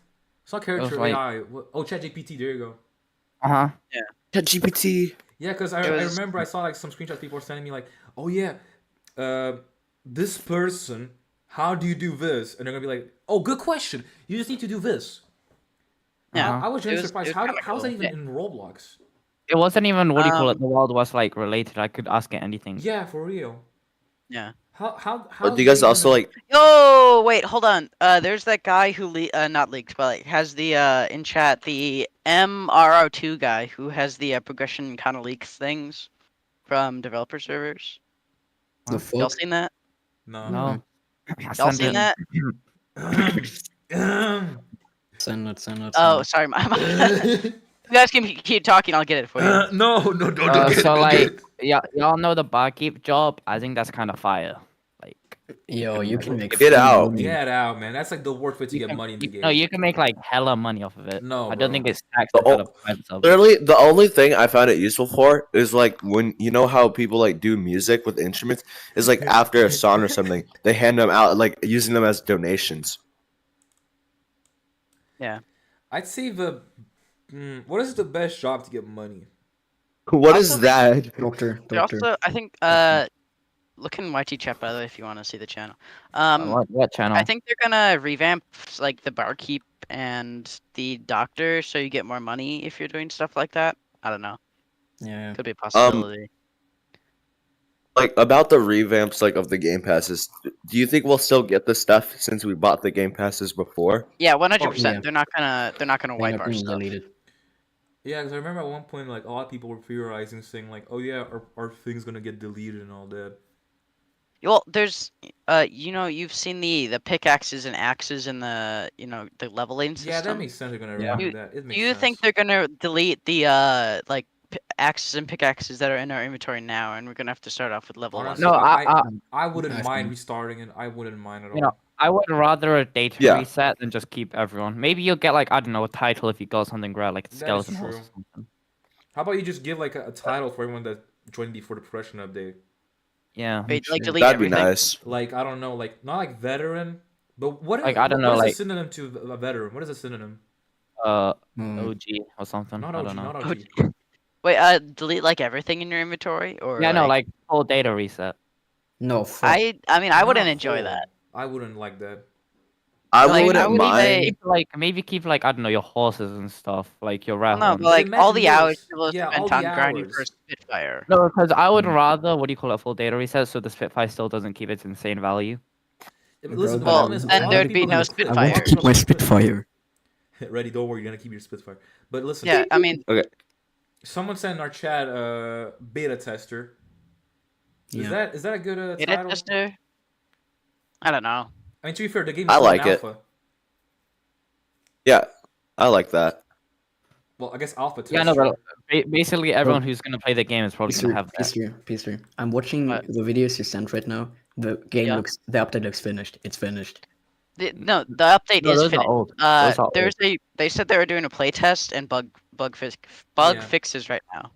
Speaker 1: It's not character
Speaker 6: like-
Speaker 1: AI. Oh, ChatGPT. There you go.
Speaker 6: Uh-huh.
Speaker 5: ChatGPT.
Speaker 1: Yeah, because
Speaker 3: It
Speaker 1: I
Speaker 3: was-
Speaker 1: remember I saw like some screenshots people were sending me like, oh yeah, this person, how do you do this? And they're gonna be like, oh, good question. You just need to do this.
Speaker 3: Yeah,
Speaker 6: Uh-huh.
Speaker 1: I was really
Speaker 3: It was-
Speaker 1: surprised.
Speaker 3: it was kinda
Speaker 1: How's that
Speaker 3: cool.
Speaker 1: even in Roblox?
Speaker 6: It wasn't even what do you call it?
Speaker 3: Um,
Speaker 6: The Wild West like related. I could ask it anything.
Speaker 1: Yeah, for real.
Speaker 3: Yeah.
Speaker 1: How?
Speaker 5: But do you guys also like?
Speaker 3: Yo, wait, hold on. There's that guy who not leaked, but like has the in chat the MRO2 guy who has the progression kind of leaks things from developer servers.
Speaker 4: The
Speaker 3: Y'all
Speaker 4: fuck?
Speaker 3: seen that?
Speaker 1: No.
Speaker 6: No.
Speaker 3: Y'all seen that?
Speaker 4: Send it.
Speaker 3: Oh, sorry, you guys can keep talking. I'll get it for you.
Speaker 1: No, don't get it,
Speaker 6: So
Speaker 1: don't
Speaker 6: like,
Speaker 1: get it.
Speaker 6: yeah, y'all know the barkeep job. I think that's kind of fire. Like,
Speaker 4: Yo, you can make
Speaker 5: Get
Speaker 4: free
Speaker 5: out.
Speaker 4: money.
Speaker 1: Get out, man. That's like the worst way to
Speaker 6: you
Speaker 1: get
Speaker 6: can-
Speaker 1: money in the
Speaker 6: you-
Speaker 1: game.
Speaker 6: No, you can make like hella money off of it.
Speaker 1: No,
Speaker 6: I
Speaker 1: bro.
Speaker 6: don't think it's taxed
Speaker 5: The
Speaker 6: until
Speaker 5: o-
Speaker 6: the private server.
Speaker 5: Literally, the only thing I found it useful for is like when you know how people like do music with instruments is like after a song or something, they hand them out like using them as donations.
Speaker 1: I'd say what is the best job to get money?
Speaker 5: What is
Speaker 3: Also-
Speaker 5: that?
Speaker 4: Doctor.
Speaker 3: They also, I think, look in YT chat by the way if you want to see the channel.
Speaker 6: What channel?
Speaker 3: I think they're gonna revamp like the barkeep and the doctor, so you get more money if you're doing stuff like that. I don't know.
Speaker 4: Yeah.
Speaker 3: Could be a possibility.
Speaker 5: Like about the revamps like of the game passes. Do you think we'll still get the stuff since we bought the game passes before?
Speaker 3: Yeah, 100%.
Speaker 4: yeah.
Speaker 3: They're not gonna
Speaker 4: They're
Speaker 3: wipe
Speaker 4: not
Speaker 3: our
Speaker 4: being
Speaker 3: stuff.
Speaker 4: deleted.
Speaker 1: Yeah, because I remember at one point, like, a lot of people were theorizing, saying, like, oh, yeah, our thing's gonna get deleted and all that.
Speaker 3: Well, there's, you've seen the pickaxes and axes in the, the leveling system.
Speaker 1: Yeah, that makes sense. They're gonna
Speaker 4: Yeah.
Speaker 1: remove that. It makes
Speaker 3: Do you
Speaker 1: sense.
Speaker 3: think they're gonna delete the axes and pickaxes that are in our inventory now, and we're gonna have to start off with level
Speaker 1: Honestly,
Speaker 6: No,
Speaker 3: one?
Speaker 1: I wouldn't
Speaker 4: I
Speaker 1: mind
Speaker 4: think-
Speaker 1: restarting it. I wouldn't mind at all.
Speaker 6: You know, I would rather a data
Speaker 5: Yeah.
Speaker 6: reset than just keep everyone. Maybe you'll get like I don't know a title if you got something rare like a
Speaker 1: That is
Speaker 6: skeleton horse
Speaker 1: true.
Speaker 6: or something.
Speaker 1: How about you just give like a title for everyone that joined before the progression update?
Speaker 6: Yeah.
Speaker 3: Wait, like
Speaker 4: Sure.
Speaker 3: delete
Speaker 5: That'd be
Speaker 3: everything?
Speaker 5: nice.
Speaker 1: Like, I don't know, like not like veteran, But what is
Speaker 6: Like, I don't know,
Speaker 1: what is
Speaker 6: like-
Speaker 1: a synonym to a veteran? What is a synonym?
Speaker 4: Hmm.
Speaker 6: OG or something.
Speaker 1: Not
Speaker 6: I
Speaker 1: OG,
Speaker 6: don't know.
Speaker 1: not
Speaker 3: Oh,
Speaker 1: OG.
Speaker 3: Wait, delete like everything in your inventory, or
Speaker 6: Yeah, no, like full data reset.
Speaker 4: No, full.
Speaker 3: I mean, I wouldn't
Speaker 1: Not
Speaker 3: enjoy
Speaker 1: full.
Speaker 3: that.
Speaker 1: I wouldn't like that.
Speaker 5: I
Speaker 3: Like,
Speaker 5: wouldn't
Speaker 3: I would
Speaker 5: mind.
Speaker 3: say-
Speaker 6: Maybe keep like I don't know your horses and stuff, like your
Speaker 3: Well,
Speaker 6: rat
Speaker 3: no,
Speaker 6: ones.
Speaker 3: but like all
Speaker 1: imagine
Speaker 3: the hours
Speaker 1: this.
Speaker 3: people
Speaker 1: Yeah,
Speaker 3: spent
Speaker 1: all the
Speaker 3: on grinding for
Speaker 1: hours.
Speaker 3: Spitfire.
Speaker 6: No, because I would
Speaker 4: Mm.
Speaker 6: rather what do you call it, full data reset, so the Spitfire still doesn't keep its insane value.
Speaker 1: Yeah, but listen, the
Speaker 4: Bro,
Speaker 3: Well,
Speaker 1: problem is, a
Speaker 3: then
Speaker 1: lot of
Speaker 3: there'd be
Speaker 1: people
Speaker 3: no
Speaker 1: have quit.
Speaker 4: I want to
Speaker 3: Spitfires.
Speaker 4: keep my Spitfire.
Speaker 1: Ready? Don't worry, you're gonna keep your Spitfire. But listen,
Speaker 3: Yeah, I mean,
Speaker 1: someone said in our chat, beta tester.
Speaker 4: Yeah.
Speaker 1: Is that a good
Speaker 3: beta
Speaker 1: title?
Speaker 3: tester. I don't know.
Speaker 1: I mean, to be fair, the game is
Speaker 5: I
Speaker 1: still
Speaker 5: like
Speaker 1: in
Speaker 5: it.
Speaker 1: alpha.
Speaker 5: Yeah, I like that.
Speaker 1: Well, I guess alpha tester.
Speaker 6: Yeah, no, but basically everyone who's gonna play the game is probably gonna have that.
Speaker 4: P3. I'm watching
Speaker 3: What?
Speaker 4: the videos you sent right now. The game
Speaker 3: Yeah.
Speaker 4: the update looks finished. It's finished.
Speaker 3: No, the update
Speaker 6: No,
Speaker 3: is
Speaker 6: those are
Speaker 3: finished.
Speaker 6: old. Those are old.
Speaker 3: They said they were doing a playtest and bug
Speaker 1: Yeah.
Speaker 3: fixes right now.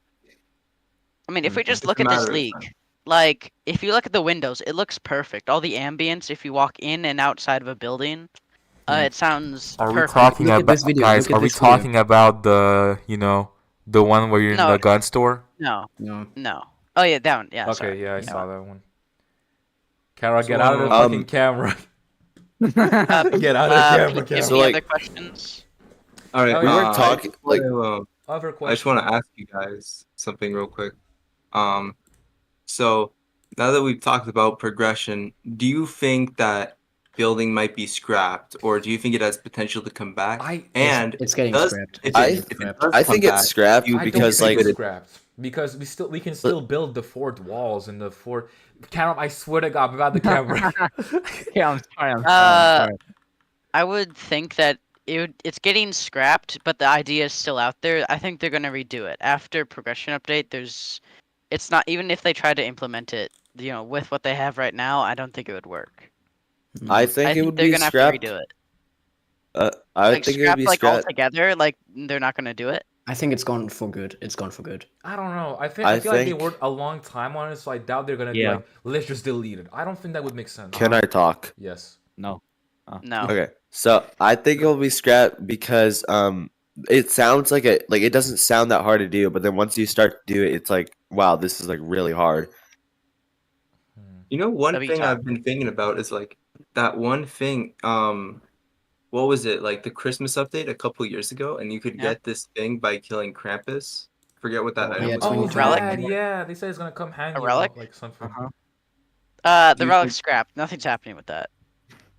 Speaker 3: I mean, if we
Speaker 6: Mhm.
Speaker 3: just
Speaker 2: It's
Speaker 3: look
Speaker 2: a
Speaker 3: at this
Speaker 2: matter of
Speaker 3: league,
Speaker 2: time.
Speaker 3: like if you look at the windows, it looks perfect. All the ambience, if you walk in and outside of a building,
Speaker 4: Yeah.
Speaker 3: it sounds
Speaker 1: Are we
Speaker 3: perfect.
Speaker 1: talking
Speaker 4: Look at
Speaker 1: about
Speaker 4: this video,
Speaker 1: guys?
Speaker 4: look at
Speaker 1: Are we
Speaker 4: this video.
Speaker 1: talking about the one where you're in
Speaker 3: No.
Speaker 1: the gun store?
Speaker 3: No,
Speaker 4: No.
Speaker 3: no. Oh yeah, that one. Yeah.
Speaker 1: Okay,
Speaker 3: sorry.
Speaker 1: yeah, I
Speaker 3: That
Speaker 1: saw
Speaker 3: one.
Speaker 1: that one. Kara,
Speaker 2: So,
Speaker 1: get out of the fucking camera. Get out of the camera,
Speaker 3: Any
Speaker 1: Kara.
Speaker 5: So, like-
Speaker 3: other questions?
Speaker 2: All right,
Speaker 1: Oh,
Speaker 5: We
Speaker 1: yeah.
Speaker 5: weren't talking like
Speaker 1: Other
Speaker 2: I just
Speaker 1: questions.
Speaker 2: want to ask you guys something real quick. So now that we've talked about progression, do you think that building might be scrapped, or do you think it has potential to come back? And
Speaker 4: It's getting
Speaker 2: does
Speaker 4: scrapped.
Speaker 2: if
Speaker 4: It's
Speaker 2: it,
Speaker 4: getting
Speaker 2: if it
Speaker 4: scrapped.
Speaker 2: does
Speaker 5: I
Speaker 2: come
Speaker 5: think
Speaker 2: back,
Speaker 5: it's scrapped
Speaker 2: you
Speaker 1: I
Speaker 5: because
Speaker 1: don't think
Speaker 5: like
Speaker 1: it's scrapped because we can still build the fort walls and the fort. Kara, I swear to God, without the camera.
Speaker 6: Yeah, I'm sorry. I'm
Speaker 3: Uh,
Speaker 6: sorry.
Speaker 3: I would think that it's getting scrapped, but the idea is still out there. I think they're gonna redo it after progression update. It's not even if they try to implement it, with what they have right now. I don't think it would work.
Speaker 5: I
Speaker 3: I
Speaker 5: think it
Speaker 3: think
Speaker 5: would
Speaker 3: they're
Speaker 5: be
Speaker 3: gonna
Speaker 5: scrapped.
Speaker 3: have to redo it.
Speaker 5: I
Speaker 3: Like
Speaker 5: think it would be
Speaker 3: like
Speaker 5: scrapped.
Speaker 3: altogether. Like they're not gonna do it.
Speaker 4: I think it's gone for good. It's gone for good.
Speaker 1: I don't know. I
Speaker 5: I
Speaker 1: feel like they
Speaker 5: think-
Speaker 1: worked a long time on it, so I doubt they're gonna be
Speaker 6: Yeah.
Speaker 1: like, let's just delete it. I don't think that would make sense.
Speaker 5: Can I talk?
Speaker 1: Yes.
Speaker 6: No.
Speaker 3: No.
Speaker 5: Okay, so I think it will be scrapped because it sounds like it doesn't sound that hard to do, but then once you start to do it, it's like wow, this is like really hard.
Speaker 2: You know, one
Speaker 3: That'd be
Speaker 2: thing
Speaker 3: tough.
Speaker 2: I've been thinking about is like that one thing. What was it like the Christmas update a couple years ago, and you could
Speaker 3: Yeah.
Speaker 2: get this thing by killing Krampus. Forget what that
Speaker 4: Oh,
Speaker 2: item
Speaker 4: yeah,
Speaker 2: was.
Speaker 1: Oh,
Speaker 4: 2020.
Speaker 1: that, yeah. They said it's gonna come handy.
Speaker 3: relic?
Speaker 1: Like something.
Speaker 3: The
Speaker 2: Do you
Speaker 3: relic's
Speaker 2: think-
Speaker 3: scrapped. Nothing's happening with that.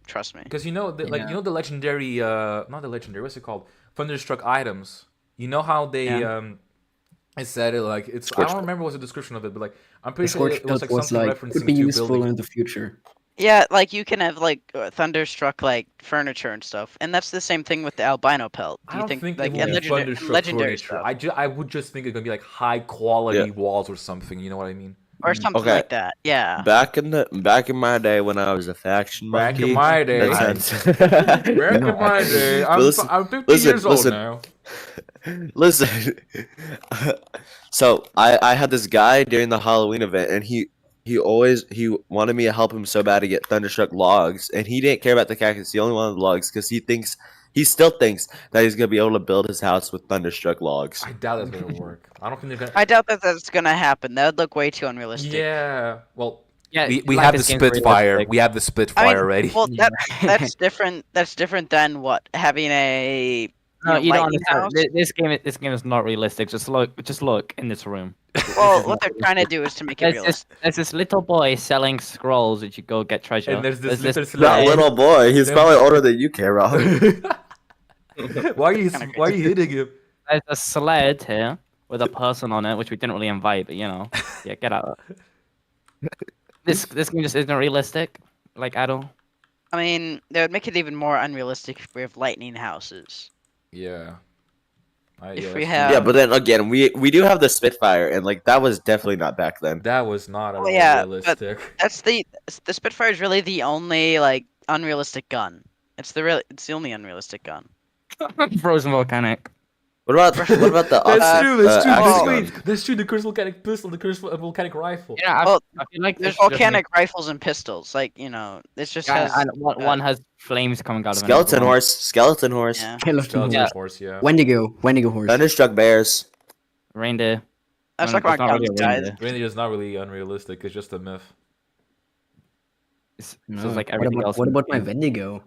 Speaker 3: Trust me.
Speaker 1: Because the
Speaker 4: Yeah.
Speaker 1: the legendary not the legendary, what's it called? Thunderstruck items. You know how they
Speaker 3: Yeah.
Speaker 1: I said it like it's I
Speaker 5: Scorched
Speaker 1: don't
Speaker 5: Earth.
Speaker 1: remember what's the description of it, but like I'm
Speaker 4: The
Speaker 1: pretty sure
Speaker 4: Scorched
Speaker 1: it was
Speaker 4: Earth
Speaker 1: like
Speaker 4: was
Speaker 1: something
Speaker 4: like
Speaker 1: referencing
Speaker 4: could be
Speaker 1: to
Speaker 4: useful
Speaker 1: building.
Speaker 4: in the future.
Speaker 3: Yeah, like you can have like thunderstruck like furniture and stuff, and that's the same thing with the albino pelt. Do
Speaker 1: I
Speaker 3: you
Speaker 1: don't
Speaker 3: think,
Speaker 1: think
Speaker 3: like
Speaker 1: it
Speaker 3: and
Speaker 1: will be Thunderstruck
Speaker 3: legendary
Speaker 1: furniture.
Speaker 3: stuff
Speaker 1: I would just think it's gonna be like high quality
Speaker 5: Yeah.
Speaker 1: walls or something. You know what I mean?
Speaker 3: or something
Speaker 5: Okay.
Speaker 3: like that? Yeah.
Speaker 5: Back in my day when I was a faction
Speaker 1: Back in
Speaker 5: monkey,
Speaker 1: my day,
Speaker 5: that sounds-
Speaker 1: back in my day,
Speaker 5: But listen-
Speaker 1: I'm 50
Speaker 5: listen,
Speaker 1: years old
Speaker 5: listen.
Speaker 1: now.
Speaker 5: Listen. So I had this guy during the Halloween event, and he wanted me to help him so bad to get Thunderstruck logs, and he didn't care about the cactus. He only wanted the logs because he still thinks that he's gonna be able to build his house with Thunderstruck logs.
Speaker 1: I doubt that's gonna work. I don't think they're gonna.
Speaker 3: I doubt that that's gonna happen. That would look way too unrealistic.
Speaker 1: Yeah. Well,
Speaker 6: Yeah,
Speaker 1: we
Speaker 6: like
Speaker 1: have the
Speaker 6: this game's
Speaker 1: Spitfire.
Speaker 6: realistic.
Speaker 1: We have the
Speaker 3: I
Speaker 1: Spitfire
Speaker 3: mean,
Speaker 1: already.
Speaker 3: well, that's different. That's different than what having a
Speaker 6: No, you don't
Speaker 3: lightning
Speaker 6: understand.
Speaker 3: house.
Speaker 6: This game is not realistic. Just look in this room.
Speaker 3: Well, what they're trying to do is to make it realistic.
Speaker 6: There's this little boy selling scrolls that you go get treasure.
Speaker 1: And there's this little
Speaker 5: That
Speaker 1: slide.
Speaker 5: little boy, he's
Speaker 1: Then-
Speaker 5: probably older than you, K-Rob.
Speaker 1: Why are you
Speaker 3: Kinda
Speaker 1: hitting him?
Speaker 6: There's a sled here with a person on it, which we didn't really invite, but yeah, get out. This game just isn't realistic, like at all.
Speaker 3: I mean, they would make it even more unrealistic if we have lightning houses.
Speaker 1: Yeah.
Speaker 3: If we
Speaker 1: that's
Speaker 3: have-
Speaker 1: true.
Speaker 5: Yeah, but then again, we do have the Spitfire, and like that was definitely not back then.
Speaker 1: That was not at
Speaker 3: Well,
Speaker 1: all
Speaker 3: yeah,
Speaker 1: realistic.
Speaker 3: That's the Spitfire is really the only like unrealistic gun. It's the only unrealistic gun.
Speaker 6: Frozen volcanic.
Speaker 5: What about the
Speaker 1: That's
Speaker 5: opposite?
Speaker 1: true. That's true.
Speaker 5: axe
Speaker 1: Wait,
Speaker 5: gun?
Speaker 1: that's true. The cursed volcanic pistol, the cursed volcanic rifle.
Speaker 6: Yeah,
Speaker 3: Well,
Speaker 6: I feel like
Speaker 3: There's
Speaker 6: this should just make-
Speaker 3: volcanic rifles and pistols. Like, you know, this just
Speaker 6: Yeah,
Speaker 3: has.
Speaker 6: and one has flames coming out of it.
Speaker 5: Skeleton horse. Skeleton horse.
Speaker 3: Yeah.
Speaker 4: Skeleton
Speaker 1: Skeleton
Speaker 4: horse.
Speaker 1: horse, yeah.
Speaker 4: Wendigo horse.
Speaker 5: Thunderstruck bears.
Speaker 6: Reindeer.
Speaker 3: Let's
Speaker 6: Well,
Speaker 3: talk
Speaker 6: it's
Speaker 3: about
Speaker 6: not really
Speaker 3: guns,
Speaker 6: a
Speaker 3: guys.
Speaker 6: reindeer.
Speaker 1: Reindeer is not really unrealistic. It's just a myth.
Speaker 6: It's
Speaker 4: No,
Speaker 6: just like
Speaker 4: what
Speaker 6: everything
Speaker 4: about,
Speaker 6: else.
Speaker 4: what
Speaker 6: in
Speaker 4: about my
Speaker 6: between.
Speaker 4: Wendigo?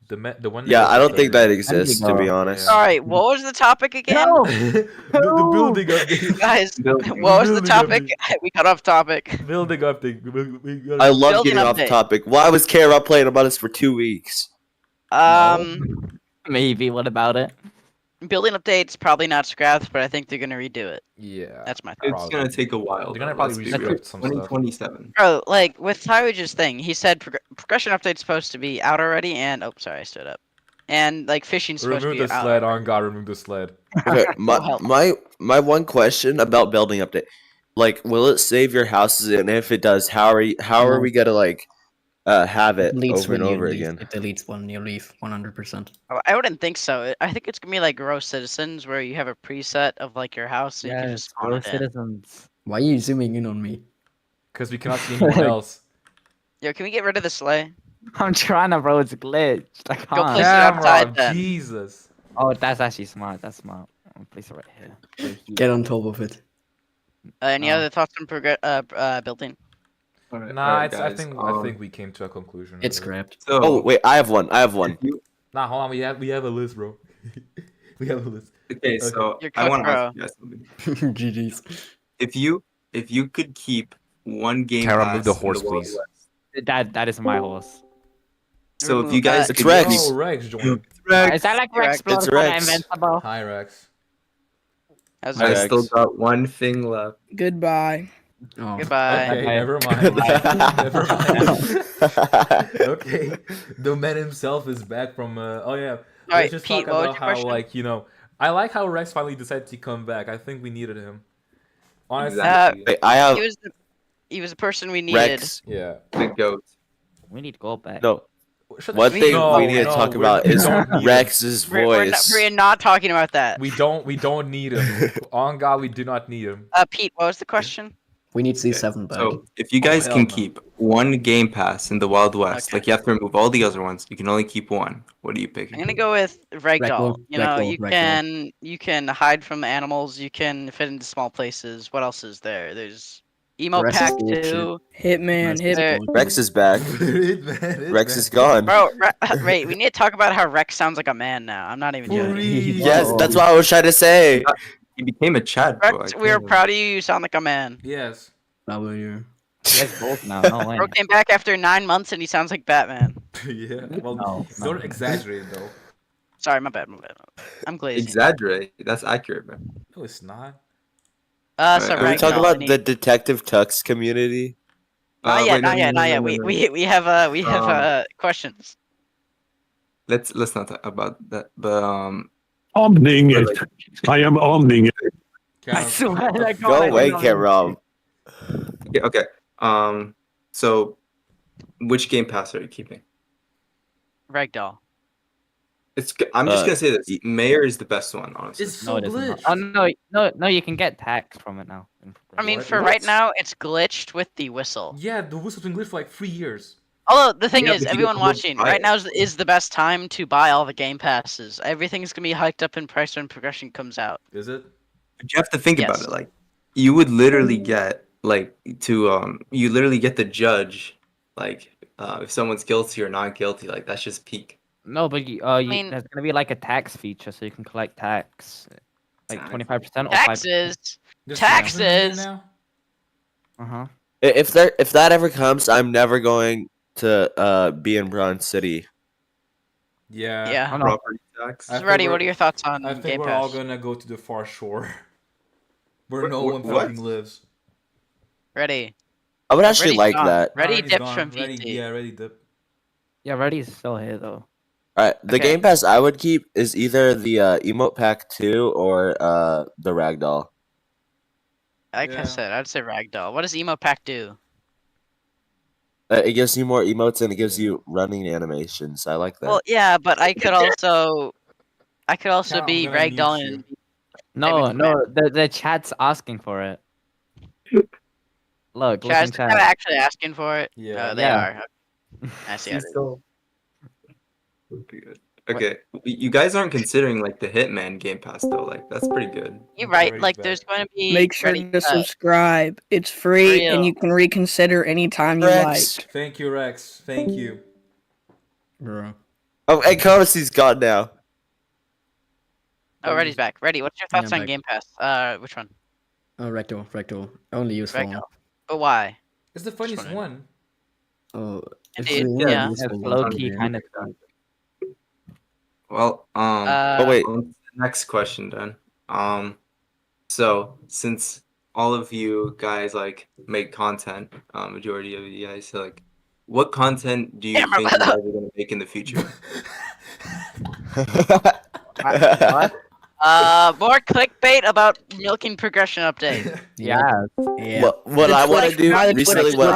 Speaker 1: The one.
Speaker 5: Yeah, I don't think that
Speaker 6: Wendigo.
Speaker 5: exists, to be honest.
Speaker 1: Yeah.
Speaker 3: All right, what was the topic again?
Speaker 1: the building update.
Speaker 3: Guys,
Speaker 2: Building.
Speaker 3: what was the
Speaker 1: Building
Speaker 3: topic?
Speaker 1: update.
Speaker 3: We got off topic.
Speaker 1: Building update. We gotta-
Speaker 5: I love
Speaker 3: Building
Speaker 5: getting off
Speaker 3: update.
Speaker 5: topic. Why was Kara playing Among Us for 2 weeks?
Speaker 6: Maybe. What about it?
Speaker 3: Building update's probably not scrapped, but I think they're gonna redo it.
Speaker 1: Yeah.
Speaker 3: That's my thought.
Speaker 2: It's
Speaker 1: Probably.
Speaker 2: gonna take a while.
Speaker 1: They're gonna
Speaker 2: though,
Speaker 1: probably
Speaker 2: let's be real.
Speaker 1: rescript some stuff.
Speaker 2: 2027.
Speaker 3: Bro, like with Tyridge's thing, he said progression update's supposed to be out already, and oh, sorry, I stood up. And like fishing's supposed
Speaker 1: Remove
Speaker 3: to be
Speaker 1: the
Speaker 3: out.
Speaker 1: sled. On God, remove the sled.
Speaker 5: Okay,
Speaker 3: help.
Speaker 5: my one question about building update, like, will it save your houses? And if it does, how are we gonna like have it
Speaker 4: Deletes
Speaker 5: over
Speaker 4: when
Speaker 5: and
Speaker 4: you
Speaker 5: over
Speaker 4: leave.
Speaker 5: again?
Speaker 4: It deletes when you leave, 100%.
Speaker 3: I wouldn't think so. I think it's gonna be like Grow Citizens, where you have a preset of like your house, so you can just
Speaker 6: Yes,
Speaker 3: spawn
Speaker 6: we're
Speaker 3: it in.
Speaker 6: citizens.
Speaker 4: Why are you zooming in on me?
Speaker 1: Because we cannot see anyone else.
Speaker 3: Yo, can we get rid of the sleigh?
Speaker 6: I'm trying to, bro. It's glitched. I can't.
Speaker 3: place it outside
Speaker 1: Camera,
Speaker 3: then.
Speaker 1: Jesus.
Speaker 6: Oh, that's actually smart. That's smart. I'll place it right here. Right here.
Speaker 4: Get on top of it.
Speaker 3: Any
Speaker 6: Oh.
Speaker 3: other thoughts on building?
Speaker 2: Alright,
Speaker 1: Nah,
Speaker 2: alright,
Speaker 1: it's, I
Speaker 2: guys,
Speaker 1: think we came to a conclusion.
Speaker 4: It's
Speaker 1: really.
Speaker 4: scrapped.
Speaker 2: So,
Speaker 5: Oh wait, I have one.
Speaker 1: Nah, hold on. We have a list, bro. we have a list.
Speaker 2: okay, so
Speaker 3: You're
Speaker 2: I
Speaker 3: cooked,
Speaker 2: want to
Speaker 3: bro.
Speaker 2: ask you guys something.
Speaker 4: GG's.
Speaker 2: If you could keep one game
Speaker 1: Kara,
Speaker 2: pass
Speaker 1: move the
Speaker 2: in
Speaker 1: horse,
Speaker 2: Wild
Speaker 1: please.
Speaker 2: West,
Speaker 6: That is my horse.
Speaker 2: so if you guys
Speaker 5: It's
Speaker 2: could
Speaker 5: Rex.
Speaker 2: keep-
Speaker 1: Oh, Rex joined.
Speaker 6: Is that like
Speaker 3: Rex.
Speaker 6: Rex
Speaker 5: It's
Speaker 6: Blood
Speaker 5: Rex.
Speaker 6: Invincible?
Speaker 1: Hi, Rex.
Speaker 3: How's
Speaker 5: Hi,
Speaker 3: it?
Speaker 2: I
Speaker 5: Rex.
Speaker 2: still got one thing left.
Speaker 7: Goodbye.
Speaker 4: Oh.
Speaker 3: Goodbye.
Speaker 1: Okay,
Speaker 6: Okay.
Speaker 1: never mind. Never mind. Okay, the man himself is back from. Oh yeah.
Speaker 3: Alright,
Speaker 1: Let's just
Speaker 3: Pete,
Speaker 1: talk
Speaker 3: what was
Speaker 1: about
Speaker 3: your
Speaker 1: how,
Speaker 3: question?
Speaker 1: like, you know, I like how Rex finally decided to come back. I think we needed him. Honestly.
Speaker 2: Exactly.
Speaker 5: Wait, I have
Speaker 3: He was the person we needed.
Speaker 5: Rex.
Speaker 1: Yeah.
Speaker 2: The goat.
Speaker 6: We need gold back.
Speaker 5: No,
Speaker 1: Shut
Speaker 5: one
Speaker 1: the-
Speaker 5: thing
Speaker 1: No,
Speaker 5: we need to
Speaker 1: no,
Speaker 5: talk
Speaker 1: we
Speaker 5: about is
Speaker 1: don't need him.
Speaker 5: Rex's voice.
Speaker 3: We're not talking about that.
Speaker 1: We don't need him. On God, we do not need him.
Speaker 3: Pete, what was the question?
Speaker 4: We need C7 back.
Speaker 2: So if you guys
Speaker 1: hell
Speaker 2: can
Speaker 1: no.
Speaker 2: keep one game pass in the Wild West,
Speaker 3: Okay.
Speaker 2: like you have to remove all the other ones, you can only keep one. What are you picking?
Speaker 3: I'm gonna go with Ragdoll.
Speaker 4: Ragdoll,
Speaker 3: You know,
Speaker 4: Ragdoll.
Speaker 3: you can hide from animals. You can fit into small places. What else is there? There's Emo
Speaker 4: Rest
Speaker 3: Pack
Speaker 4: is bullshit.
Speaker 3: 2.
Speaker 7: Hitman,
Speaker 3: There-
Speaker 7: Hitman.
Speaker 5: Rex is back. Rex is gone.
Speaker 3: Bro, wait, we need to talk about how Rex sounds like a man now. I'm not even
Speaker 1: For
Speaker 3: joking.
Speaker 1: real.
Speaker 5: Yes, that's what I was trying to say.
Speaker 2: He became a Chad. bro.
Speaker 3: Rex,
Speaker 2: I
Speaker 3: we are
Speaker 2: can't-
Speaker 3: proud of you. You sound like a man.
Speaker 1: Yes.
Speaker 4: W.
Speaker 6: Yes, both now. No way.
Speaker 3: Bro came back after 9 months and he sounds like Batman.
Speaker 1: Yeah. Well,
Speaker 6: No,
Speaker 1: don't
Speaker 6: no.
Speaker 1: exaggerate though.
Speaker 3: Sorry, my bad. I'm glazing.
Speaker 2: Exaggerate. That's accurate, man.
Speaker 1: No, it's not.
Speaker 3: So
Speaker 2: Can
Speaker 5: Can we
Speaker 3: Ragdoll,
Speaker 5: talk
Speaker 3: I
Speaker 5: about
Speaker 3: need-
Speaker 5: the Detective Tux community?
Speaker 3: Not yet,
Speaker 2: Wait, no,
Speaker 3: not yet,
Speaker 2: no,
Speaker 3: not
Speaker 2: no,
Speaker 3: yet.
Speaker 2: no,
Speaker 3: We
Speaker 2: no.
Speaker 3: we have questions.
Speaker 2: Let's not talk about that. But
Speaker 8: Omning
Speaker 2: Or
Speaker 8: it. I am omning it.
Speaker 1: Karen,
Speaker 6: swear to God.
Speaker 5: Go away, Kid Rob.
Speaker 2: okay. So which game pass are you keeping?
Speaker 3: Ragdoll.
Speaker 2: I'm just
Speaker 5: Uh,
Speaker 2: gonna say this.
Speaker 5: y-
Speaker 2: Mayor is the best one, honestly.
Speaker 1: It's
Speaker 6: No,
Speaker 1: so
Speaker 6: it isn't.
Speaker 1: glitched.
Speaker 6: Oh no, you can get tax from it now.
Speaker 3: I mean,
Speaker 1: What?
Speaker 3: for
Speaker 1: What?
Speaker 3: right now, it's glitched with the whistle.
Speaker 1: Yeah, the whistle's been glitched for like 3 years.
Speaker 3: Although the thing
Speaker 2: Yeah,
Speaker 3: is,
Speaker 2: but you
Speaker 3: everyone
Speaker 2: can look
Speaker 3: watching
Speaker 2: buy
Speaker 3: right
Speaker 2: it.
Speaker 3: now is the best time to buy all the game passes. Everything's gonna be hiked up in price when progression comes out.
Speaker 1: Is it?
Speaker 2: But you have to think about
Speaker 3: Yes.
Speaker 2: it. Like you would literally get you literally get the judge like if someone's guilty or not guilty. Like that's just peak.
Speaker 6: No, but
Speaker 3: mean-
Speaker 6: there's gonna be like a tax feature, so you can collect tax, like
Speaker 2: Tax.
Speaker 6: 25% or 5%.
Speaker 3: Taxes.
Speaker 1: There's
Speaker 3: Taxes!
Speaker 1: in here now?
Speaker 6: Uh-huh.
Speaker 5: If that ever comes, I'm never going to be in Bronze City.
Speaker 1: Yeah.
Speaker 3: Yeah.
Speaker 6: Oh, no.
Speaker 2: Property tax.
Speaker 1: I think
Speaker 3: Ready?
Speaker 1: we're-
Speaker 3: What are your thoughts on
Speaker 1: I think
Speaker 3: Game
Speaker 1: we're
Speaker 3: Pass?
Speaker 1: all gonna go to the far shore. Where
Speaker 2: What-
Speaker 1: no
Speaker 2: what-
Speaker 1: one
Speaker 2: what?
Speaker 1: fucking lives.
Speaker 3: Ready?
Speaker 5: I would actually
Speaker 3: Ready's
Speaker 5: like
Speaker 3: gone.
Speaker 5: that.
Speaker 3: Ready
Speaker 1: Already's
Speaker 3: dipped
Speaker 1: gone.
Speaker 3: from
Speaker 1: Ready,
Speaker 3: PT.
Speaker 1: yeah, ready dip.
Speaker 6: Yeah, Ready's still here though.
Speaker 5: All right, the
Speaker 3: Okay.
Speaker 5: Game Pass I would keep is either the Emote Pack 2 or the Ragdoll.
Speaker 3: Like I
Speaker 1: Yeah.
Speaker 3: said, I'd say Ragdoll. What does Emo Pack do?
Speaker 5: It gives you more emotes and it gives you running animations. I like that.
Speaker 3: Well, yeah, but I could also I could also
Speaker 1: Cal, I'm
Speaker 3: be
Speaker 1: gonna mute
Speaker 3: ragdolling.
Speaker 1: you.
Speaker 3: And
Speaker 6: No,
Speaker 3: Maybe
Speaker 6: no, the chat's asking for it. Look,
Speaker 3: Chaz,
Speaker 6: listen,
Speaker 3: they're not
Speaker 6: chat.
Speaker 3: actually asking for it.
Speaker 1: Yeah.
Speaker 3: They
Speaker 6: Yeah.
Speaker 3: are. I see.
Speaker 2: She's still would be good. Okay, you guys aren't considering like the Hitman Game Pass though. Like that's pretty good.
Speaker 3: You're
Speaker 1: Okay,
Speaker 3: right.
Speaker 1: Reggie's
Speaker 3: Like,
Speaker 1: back.
Speaker 3: there's going to be.
Speaker 7: Make sure
Speaker 3: Ready-
Speaker 7: to subscribe. It's free and
Speaker 3: real.
Speaker 7: you can reconsider anytime you
Speaker 5: Rex.
Speaker 7: like.
Speaker 1: Thank you, Rex. Thank you.
Speaker 4: Bro.
Speaker 5: Oh, and Cody's gone now.
Speaker 3: Oh, Ready's back. Ready. What's your
Speaker 4: Yeah,
Speaker 3: thoughts
Speaker 4: I'm
Speaker 3: on
Speaker 4: back.
Speaker 3: Game Pass? Which one?
Speaker 4: Recto. I only use phone.
Speaker 3: Recto. But why?
Speaker 1: It's the funniest
Speaker 3: one?
Speaker 1: one.
Speaker 4: Oh, it's
Speaker 3: Indeed,
Speaker 4: the
Speaker 3: yeah.
Speaker 4: useful
Speaker 6: It's
Speaker 4: one
Speaker 6: low
Speaker 4: for
Speaker 6: key
Speaker 4: me.
Speaker 6: kind of fun.
Speaker 2: Well,
Speaker 5: Oh wait,
Speaker 2: on to the next question then. So since all of you guys like make content, majority of you guys, so, like, what content do you
Speaker 3: Camera.
Speaker 2: think you guys are gonna make in the future?
Speaker 6: What?
Speaker 3: More clickbait about milking progression update.
Speaker 6: Yeah.
Speaker 4: Yeah.
Speaker 5: what I want to do recently, what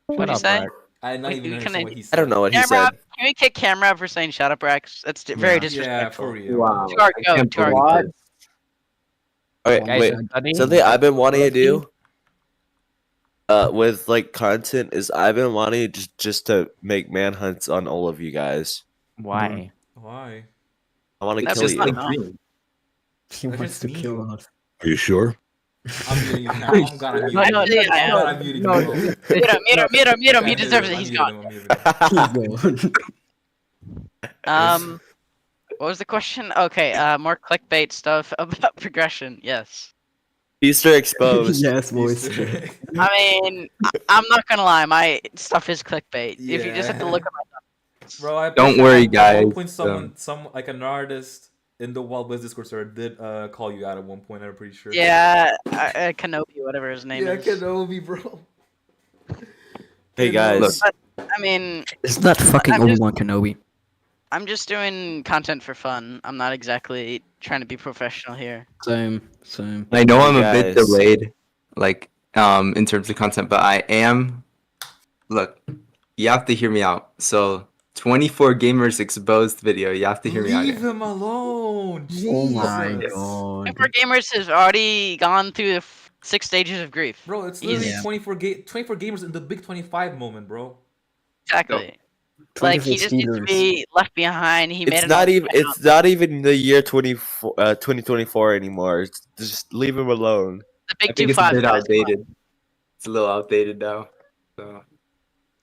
Speaker 3: What'd you
Speaker 6: up,
Speaker 3: say?
Speaker 6: Rex?
Speaker 1: I not
Speaker 3: We-
Speaker 1: even
Speaker 3: we
Speaker 1: understand
Speaker 3: can-
Speaker 1: what he said.
Speaker 5: I don't know what he
Speaker 3: Camera,
Speaker 5: said.
Speaker 3: can we kick Camera for saying shut up, Rex? That's very
Speaker 4: Yeah.
Speaker 3: disrespectful.
Speaker 1: Yeah, for real.
Speaker 2: Wow.
Speaker 3: To our
Speaker 2: I
Speaker 3: goat,
Speaker 2: can't
Speaker 3: to our
Speaker 2: believe
Speaker 6: What?
Speaker 2: this.
Speaker 5: Okay,
Speaker 6: Guys,
Speaker 5: wait.
Speaker 6: are studying?
Speaker 5: Something I've been wanting to do, with like content is I've been wanting just to make manhunts on all of you guys.
Speaker 6: Why?
Speaker 1: Why?
Speaker 5: I want to
Speaker 3: That's
Speaker 5: kill
Speaker 2: Just
Speaker 5: you.
Speaker 3: not
Speaker 2: like
Speaker 3: enough.
Speaker 2: dream.
Speaker 4: He
Speaker 1: That's
Speaker 4: wants
Speaker 1: just
Speaker 4: to
Speaker 1: me.
Speaker 4: kill us.
Speaker 8: Are you sure?
Speaker 1: I'm muting you now. I'm gonna mute
Speaker 3: No,
Speaker 1: you.
Speaker 3: no,
Speaker 1: I'm
Speaker 3: no,
Speaker 1: gonna mute you.
Speaker 6: no,
Speaker 1: bro.
Speaker 3: Mute him. He
Speaker 1: Okay,
Speaker 3: deserves it.
Speaker 1: I'm
Speaker 3: He's
Speaker 1: muting
Speaker 3: gone.
Speaker 1: him, I'm muting him.
Speaker 4: Go.
Speaker 3: What was the question? Okay, more clickbait stuff about progression. Yes.
Speaker 5: Easter exposed.
Speaker 4: Yes, boys.
Speaker 1: Easter egg.
Speaker 3: I mean, I'm not gonna lie. My stuff is clickbait. If you just have to
Speaker 1: Yeah.
Speaker 3: look at my
Speaker 1: Bro, I
Speaker 2: Don't
Speaker 1: bet
Speaker 2: worry,
Speaker 1: at
Speaker 2: guys.
Speaker 1: one point, some like an artist in the Wild West Discord server did call you out at one point. I'm pretty sure.
Speaker 3: yeah, Kenobi, whatever his name
Speaker 1: Yeah,
Speaker 3: is.
Speaker 1: Kenobi, bro.
Speaker 5: Hey guys,
Speaker 3: I mean,
Speaker 4: It's not fucking
Speaker 3: I'm just-
Speaker 4: Obi-Wan Kenobi.
Speaker 3: I'm just doing content for fun. I'm not exactly trying to be professional here.
Speaker 4: Same.
Speaker 2: I know
Speaker 5: Hey,
Speaker 2: I'm a bit
Speaker 5: guys.
Speaker 2: delayed, like in terms of content, but I am. Look, you have to hear me out. So 24 gamers exposed video. You have to hear me out.
Speaker 1: Leave
Speaker 2: Here.
Speaker 1: him alone.
Speaker 4: Oh my
Speaker 1: Jesus.
Speaker 4: god.
Speaker 3: Super Gamers has already gone through the 6 stages of grief.
Speaker 1: Bro, it's literally
Speaker 3: Easy.
Speaker 1: 24 gamers in the big 25 moment, bro.
Speaker 3: Exactly. Like, he
Speaker 4: 26
Speaker 3: just needs to
Speaker 4: Steelers.
Speaker 3: be left behind. He made
Speaker 5: it's
Speaker 3: an
Speaker 5: not even
Speaker 3: ultimate
Speaker 5: it's not even the year 2024 anymore. It's just leave him alone.
Speaker 3: the
Speaker 2: I
Speaker 3: big
Speaker 2: think it's a
Speaker 3: 2-5
Speaker 2: bit
Speaker 3: guys.
Speaker 2: outdated. It's a little outdated now. So,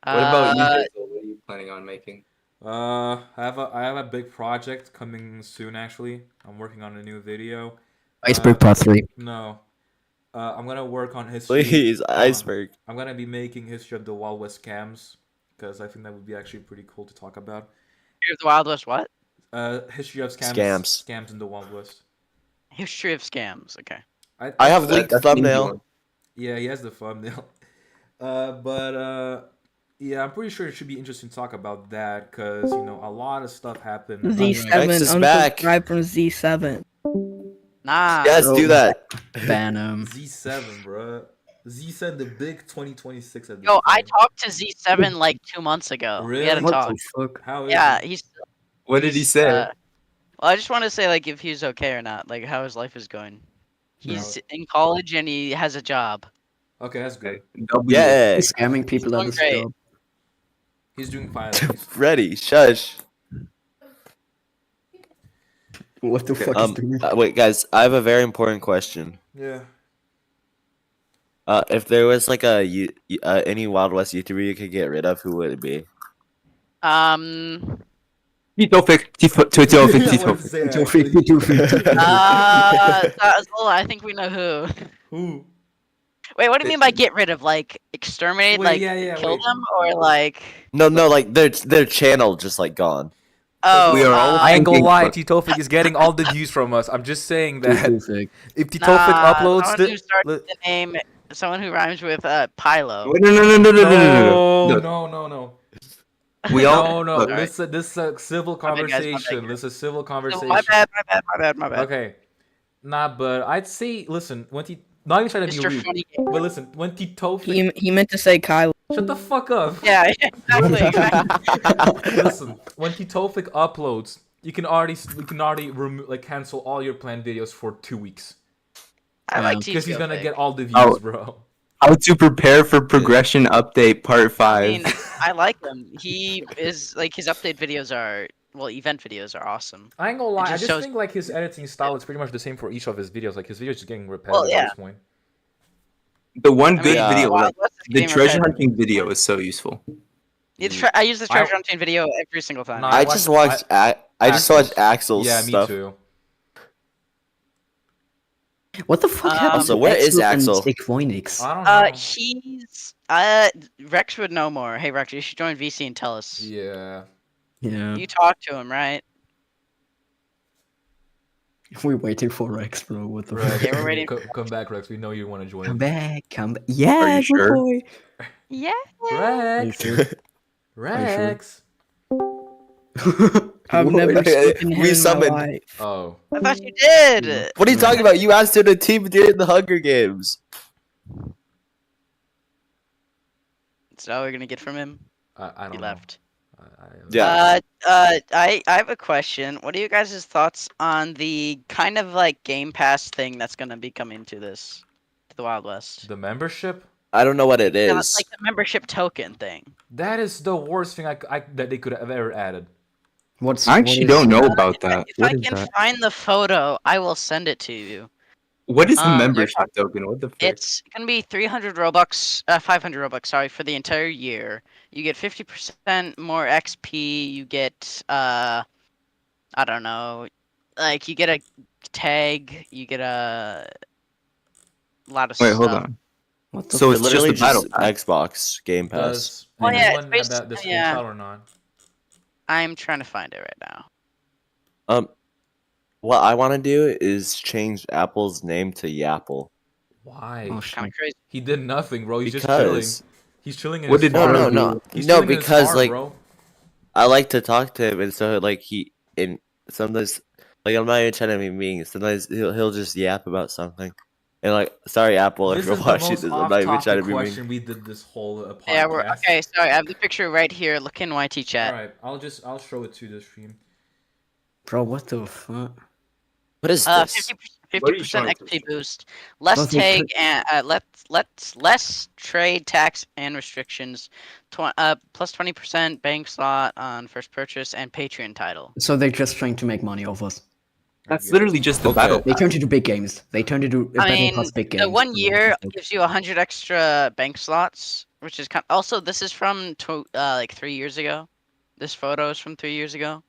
Speaker 2: what about you, Hazel? What are you planning on making?
Speaker 1: I have a big project coming soon. Actually, I'm working on a new video.
Speaker 4: Iceberg Part 3.
Speaker 1: No, I'm gonna work on history.
Speaker 5: Please,
Speaker 1: Hold on.
Speaker 5: iceberg.
Speaker 1: I'm gonna be making history of the Wild West scams because I think that would be actually pretty cool to talk about.
Speaker 3: History of the Wild West, what?
Speaker 1: History of
Speaker 5: Scams.
Speaker 1: scams in the Wild West.
Speaker 3: History of scams. Okay.
Speaker 5: I have
Speaker 2: That-
Speaker 5: leaked
Speaker 2: that's an easy
Speaker 5: thumbnail.
Speaker 2: one.
Speaker 1: Yeah, he has the thumbnail. Yeah, I'm pretty sure it should be interesting to talk about that because you know a lot of stuff happened.
Speaker 7: Z7.
Speaker 5: Rex is back.
Speaker 7: Unsubscribe from Z7.
Speaker 3: Nah.
Speaker 5: Yes, do that.
Speaker 4: Ban
Speaker 1: Z7, bro. Z7, the big 2026 at this
Speaker 3: Yo, I
Speaker 1: time.
Speaker 3: talked to Z7 like 2 months ago. We had a
Speaker 1: Really?
Speaker 4: What
Speaker 3: talk.
Speaker 4: the fuck?
Speaker 1: How is
Speaker 3: Yeah,
Speaker 1: it?
Speaker 3: he's.
Speaker 2: What did he say?
Speaker 3: Well, I just want to say like if he's okay or not, like how his life is going. He's in college and he has a job.
Speaker 1: Okay, that's good.
Speaker 2: Okay. W.
Speaker 5: Yeah.
Speaker 4: He's scamming people at
Speaker 3: doing
Speaker 4: his
Speaker 3: great.
Speaker 4: job.
Speaker 1: He's doing fine. He's-
Speaker 5: Ready, shush.
Speaker 4: What the fuck is doing?
Speaker 5: Wait, guys, I have a very important question.
Speaker 1: yeah.
Speaker 5: If there was like any Wild West YouTuber you could get rid of, who would it be?
Speaker 2: Titofic.
Speaker 1: I wanted to
Speaker 2: Titofic.
Speaker 1: say that, actually.
Speaker 3: Tazl, I think we know who.
Speaker 1: Who?
Speaker 3: Wait, what do you mean by get rid of? Like exterminate?
Speaker 1: Wait,
Speaker 3: like
Speaker 1: yeah,
Speaker 3: kill
Speaker 1: wait.
Speaker 3: them, or like?
Speaker 5: No, like their channel just like gone.
Speaker 3: Oh,
Speaker 2: We are all-
Speaker 1: I ain't gonna
Speaker 2: thinking-
Speaker 1: lie, Titofic is getting all the views from us. I'm just saying that
Speaker 4: Titofic.
Speaker 1: if Titofic uploads
Speaker 3: someone who
Speaker 1: the.
Speaker 3: starts with the name, someone who rhymes with Pylo.
Speaker 1: No.
Speaker 2: We all.
Speaker 1: No.
Speaker 2: Look,
Speaker 1: This is a civil
Speaker 3: My bad, guys, my bad,
Speaker 1: conversation. This is a civil conversation.
Speaker 3: My bad.
Speaker 1: Okay. Nah, but I'd say, listen, when not even trying to be
Speaker 3: Mr.
Speaker 1: rude,
Speaker 3: Funny Game.
Speaker 1: but listen, when Titofic,
Speaker 7: He meant to say Kylo.
Speaker 1: shut the fuck up.
Speaker 3: Yeah, exactly.
Speaker 1: Listen, when Titofic uploads, You can already cancel all your planned videos for 2 weeks
Speaker 3: I like
Speaker 1: because he's
Speaker 3: TCO
Speaker 1: gonna
Speaker 3: fake.
Speaker 1: get all the views,
Speaker 2: Oh.
Speaker 1: bro.
Speaker 2: How to prepare for progression update part 5.
Speaker 3: I mean, I like him. He is like his update videos are event videos are awesome.
Speaker 1: I ain't gonna lie. I
Speaker 3: just
Speaker 1: just
Speaker 3: shows-
Speaker 1: think like his editing style is pretty much the same for each of his videos. Like his videos just getting
Speaker 3: Well,
Speaker 1: repetitive
Speaker 3: yeah.
Speaker 1: at this point.
Speaker 2: The one
Speaker 3: I
Speaker 2: good
Speaker 3: mean,
Speaker 2: video,
Speaker 3: Wild
Speaker 2: like
Speaker 3: West is
Speaker 2: the
Speaker 3: getting
Speaker 2: treasure
Speaker 3: repetitive.
Speaker 2: hunting video, is so useful.
Speaker 3: I use the treasure hunting video every single time.
Speaker 1: No,
Speaker 5: I just watched Axel's
Speaker 1: Yeah,
Speaker 5: stuff.
Speaker 1: me too.
Speaker 4: What the fuck happened
Speaker 5: Also,
Speaker 4: to
Speaker 5: where is
Speaker 4: Axel and
Speaker 5: Axel?
Speaker 4: Stick Voynix?
Speaker 1: I don't know.
Speaker 3: He's Rex would know more. Hey Rex, you should join VC and tell us.
Speaker 1: Yeah.
Speaker 4: Yeah,
Speaker 3: You talked to him, right?
Speaker 4: we're waiting for Rex, bro. What the
Speaker 1: Rex,
Speaker 4: fuck?
Speaker 3: Yeah, we're waiting
Speaker 1: Come back, Rex. We know you want to join.
Speaker 4: Come back, come back. Yeah,
Speaker 2: you
Speaker 4: good
Speaker 2: sure?
Speaker 4: boy.
Speaker 3: Yeah.
Speaker 4: Are you
Speaker 1: Rex.
Speaker 4: sure?
Speaker 1: Rex.
Speaker 7: I've never
Speaker 5: Wait,
Speaker 7: spoken to him
Speaker 5: we
Speaker 7: in my
Speaker 5: summoned.
Speaker 7: life.
Speaker 1: Oh.
Speaker 3: I thought you did.
Speaker 5: What are you talking about? You asked him to team during the Hunger Games.
Speaker 3: Is that all we're gonna get from him?
Speaker 1: I don't
Speaker 3: He
Speaker 1: know.
Speaker 3: left.
Speaker 5: Yeah.
Speaker 3: I have a question. What are you guys' thoughts on the kind of like Game Pass thing that's gonna be coming to the Wild West?
Speaker 1: The membership?
Speaker 5: I don't know what it
Speaker 3: Yeah,
Speaker 5: is.
Speaker 3: like the membership token thing.
Speaker 1: That is the worst thing that they could have ever added.
Speaker 2: I actually don't know about that.
Speaker 3: If
Speaker 2: What
Speaker 3: I
Speaker 2: is
Speaker 3: can
Speaker 2: that?
Speaker 3: find the photo, I will send it to you.
Speaker 2: What is the
Speaker 3: they're
Speaker 2: membership token? What the frick?
Speaker 3: It's gonna be 300 Robux, 500 Robux, sorry, for the entire year. You get 50% more XP. You get, I don't know, like you get a tag. You get a lot of
Speaker 2: Wait,
Speaker 3: stuff.
Speaker 2: hold on.
Speaker 4: What the
Speaker 2: So
Speaker 5: It's
Speaker 2: it's just
Speaker 5: literally
Speaker 2: the battle
Speaker 5: just
Speaker 2: pass.
Speaker 5: Xbox Game Pass.
Speaker 1: Does
Speaker 3: Well, yeah,
Speaker 1: anyone
Speaker 3: it's
Speaker 1: have the
Speaker 3: based- yeah.
Speaker 1: screenshot or not?
Speaker 3: I'm trying to find it right now.
Speaker 5: What I want to do is change Apple's name to Yapple.
Speaker 1: Why?
Speaker 4: Oh,
Speaker 3: Kind
Speaker 4: shit.
Speaker 3: of crazy.
Speaker 1: He did nothing, bro. He's just chilling.
Speaker 5: Because
Speaker 1: He's chilling in
Speaker 2: What
Speaker 1: his
Speaker 2: did-
Speaker 1: farm.
Speaker 5: no, no,
Speaker 1: He's
Speaker 5: no,
Speaker 1: chilling in his
Speaker 5: because
Speaker 1: farm,
Speaker 5: like
Speaker 1: bro.
Speaker 5: I like to talk to him, and so like sometimes like I'm not even trying to be mean. Sometimes he'll just yap about something, and like sorry Apple if
Speaker 1: This
Speaker 5: you're
Speaker 1: is the
Speaker 5: watching
Speaker 1: most
Speaker 5: this, I'm not even trying to
Speaker 1: off-topic
Speaker 5: be mean.
Speaker 1: question we did this whole podcast.
Speaker 3: Yeah, we're okay. Sorry, I have the picture right here. Look in YT chat.
Speaker 1: All right, I'll show it to the stream.
Speaker 4: Bro, what the fuck?
Speaker 5: What is this?
Speaker 3: 50% XP boost, less
Speaker 4: Oh, they
Speaker 3: tag and less trade tax and restrictions, plus 20% bank slot on first purchase and Patreon title.
Speaker 4: So they're just trying to make money off us.
Speaker 2: That's literally just the
Speaker 5: Okay.
Speaker 2: battle
Speaker 4: They
Speaker 2: pass.
Speaker 4: turned into big games. They turned into
Speaker 3: I
Speaker 4: Battle
Speaker 3: mean,
Speaker 4: Pass big games.
Speaker 3: the 1
Speaker 4: bro.
Speaker 3: year gives you 100 extra bank slots, which is also this is from like 3 years ago. This photo is from 3 years ago.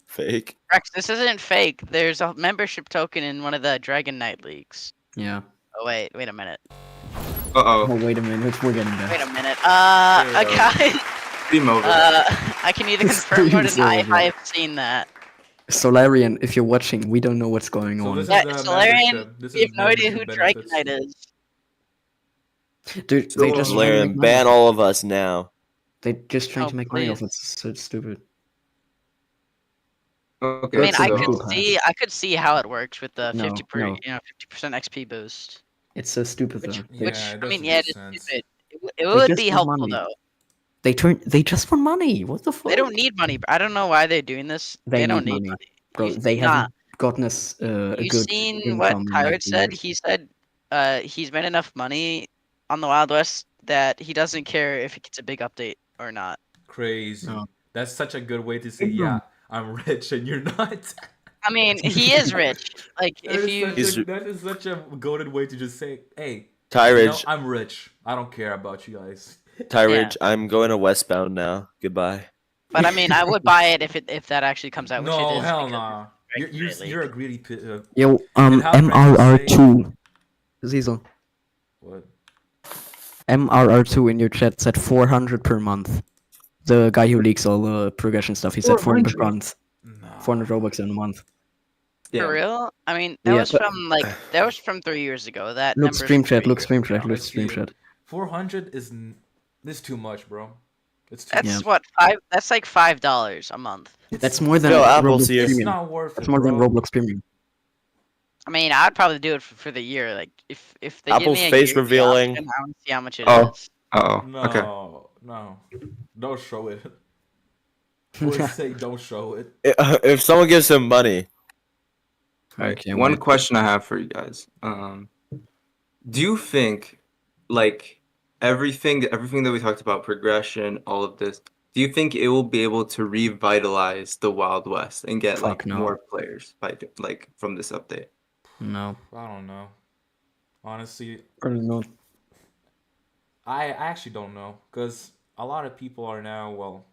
Speaker 5: Fake.
Speaker 3: Rex, this isn't fake. There's a membership token in one of the Dragon Knight leagues.
Speaker 4: Yeah.
Speaker 3: Oh wait a minute.
Speaker 2: Uh-oh.
Speaker 4: Oh, wait a minute. We're getting there.
Speaker 3: Wait a minute.
Speaker 2: Hey, Stream over.
Speaker 3: I can neither confirm or
Speaker 4: Stream's
Speaker 3: deny if
Speaker 4: over.
Speaker 3: I have seen that.
Speaker 4: Solarian, if you're watching, we don't know what's going
Speaker 1: So
Speaker 4: on.
Speaker 1: this
Speaker 3: Yeah,
Speaker 1: is the
Speaker 3: Solarian,
Speaker 1: membership. This
Speaker 3: We have
Speaker 1: is
Speaker 3: no idea who
Speaker 1: membership
Speaker 3: Dragon
Speaker 1: benefits.
Speaker 3: Knight is.
Speaker 4: Dude, they just trying to
Speaker 5: Laren,
Speaker 4: make money.
Speaker 5: ban all of us now.
Speaker 4: They're just trying
Speaker 3: Oh,
Speaker 4: to make money off
Speaker 3: please.
Speaker 4: it. It's so stupid.
Speaker 2: Okay,
Speaker 3: I mean,
Speaker 4: That's
Speaker 3: I
Speaker 4: a
Speaker 3: could
Speaker 4: good pass.
Speaker 3: I could see how it works with the
Speaker 4: No,
Speaker 3: 50% XP boost.
Speaker 4: It's so stupid
Speaker 3: Which,
Speaker 4: though.
Speaker 1: Yeah,
Speaker 3: which
Speaker 1: it
Speaker 3: I
Speaker 1: doesn't
Speaker 3: mean,
Speaker 1: make
Speaker 3: yeah, it is
Speaker 1: sense.
Speaker 3: stupid. It would
Speaker 4: just
Speaker 3: be
Speaker 4: want
Speaker 3: helpful
Speaker 4: money.
Speaker 3: though.
Speaker 4: They just want money. What the fuck?
Speaker 3: They don't need money. I don't know why they're doing this.
Speaker 4: They
Speaker 3: don't
Speaker 4: need
Speaker 3: need
Speaker 4: money.
Speaker 3: money.
Speaker 4: Bro,
Speaker 3: You-
Speaker 4: they
Speaker 3: nah,
Speaker 4: haven't gotten us a
Speaker 3: You
Speaker 4: good
Speaker 3: seen what
Speaker 4: income in,
Speaker 3: Tyrod
Speaker 4: like,
Speaker 3: said?
Speaker 4: years.
Speaker 3: He said he's made enough money on the Wild West that he doesn't care if it gets a big update or not.
Speaker 1: Crazy.
Speaker 4: No.
Speaker 1: That's such a good way to say,
Speaker 4: Income.
Speaker 1: yeah, I'm rich and you're not.
Speaker 3: I mean, he is rich. Like
Speaker 1: That
Speaker 3: if
Speaker 1: is
Speaker 3: you
Speaker 1: such that is such a goaded way to just say, hey, you know,
Speaker 5: Tyridge,
Speaker 1: I'm rich. I don't care about you guys.
Speaker 5: Tyridge, I'm going to Westbound now. Goodbye.
Speaker 3: But I mean, I would buy it if that actually comes out, which it
Speaker 1: No,
Speaker 3: is.
Speaker 1: hell
Speaker 3: because
Speaker 1: nah.
Speaker 3: it's
Speaker 1: You're,
Speaker 3: greatly.
Speaker 1: you're a greedy
Speaker 4: Yo,
Speaker 1: And how Frank would
Speaker 4: MRR2. Ziesel.
Speaker 1: what?
Speaker 4: MRR2 in your chat said 400 per month. The guy who leaks all the progression stuff, he said 400 per
Speaker 2: 400?
Speaker 4: month.
Speaker 1: Nah.
Speaker 4: 400 Robux in a month.
Speaker 3: For real? I mean, that
Speaker 4: Yeah,
Speaker 3: was
Speaker 4: but-
Speaker 3: from 3 years ago. That
Speaker 4: Look
Speaker 3: number's
Speaker 4: stream
Speaker 3: from
Speaker 4: chat,
Speaker 3: 3
Speaker 4: look
Speaker 3: years
Speaker 4: stream
Speaker 3: ago.
Speaker 4: chat, look
Speaker 1: I see
Speaker 4: stream
Speaker 1: it.
Speaker 4: chat.
Speaker 1: 400 is too much, bro. It's too
Speaker 3: That's
Speaker 1: much.
Speaker 4: Yeah.
Speaker 3: what That's like $5 a month.
Speaker 4: That's more than
Speaker 5: Yo, Apple's
Speaker 4: Roblox
Speaker 5: here.
Speaker 1: It's
Speaker 4: Premium.
Speaker 1: not worth
Speaker 4: That's
Speaker 1: it,
Speaker 4: more than
Speaker 1: bro.
Speaker 4: Roblox Premium.
Speaker 3: I mean, I'd probably do it for the year. Like if they give
Speaker 5: Apple's
Speaker 3: me a
Speaker 5: face
Speaker 3: yearly
Speaker 5: revealing.
Speaker 3: option, I want to see how much it is.
Speaker 2: Oh. Uh-oh.
Speaker 1: No,
Speaker 2: Okay.
Speaker 1: no. Don't show it. Let's say don't show it.
Speaker 5: If someone gives him money,
Speaker 2: Alright,
Speaker 4: Okay,
Speaker 2: one
Speaker 4: wait.
Speaker 2: question I have for you guys. Do you think, like, everything that we talked about, progression, all of this, do you think it will be able to revitalize the Wild West and get
Speaker 4: Fuck
Speaker 2: like
Speaker 4: no.
Speaker 2: more players like from this update?
Speaker 4: No,
Speaker 1: I don't know. Honestly,
Speaker 4: probably not.
Speaker 1: I actually don't know because a lot of people are now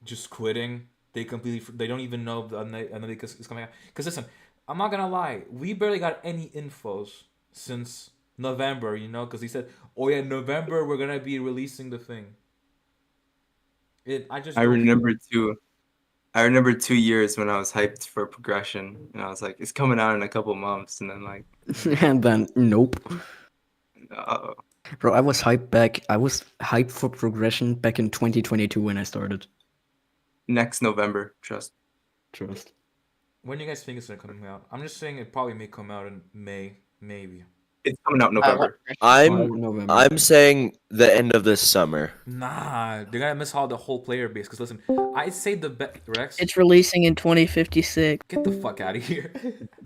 Speaker 1: just quitting. They don't even know the another is coming out. Because listen, I'm not gonna lie, we barely got any infos since November. Because he said, "Oh yeah, November we're gonna be releasing the thing." I just
Speaker 2: I
Speaker 1: don't feel
Speaker 2: remember
Speaker 1: it.
Speaker 2: too. I remember 2 years when I was hyped for progression, and I was like, it's coming out in a couple months, and then like,
Speaker 4: And then nope.
Speaker 2: uh,
Speaker 4: Bro, I was hyped for progression back in 2022 when I started.
Speaker 2: next November, trust.
Speaker 4: Trust.
Speaker 1: When do you guys think it's gonna come out? I'm just saying it probably may come out in May, maybe.
Speaker 2: It's coming out
Speaker 3: What
Speaker 2: November.
Speaker 4: November.
Speaker 5: I'm saying the end of this summer.
Speaker 1: Nah, they're gonna miss out the whole player base. Because listen, I say Rex,
Speaker 7: It's releasing in 2056.
Speaker 1: get the fuck out of here.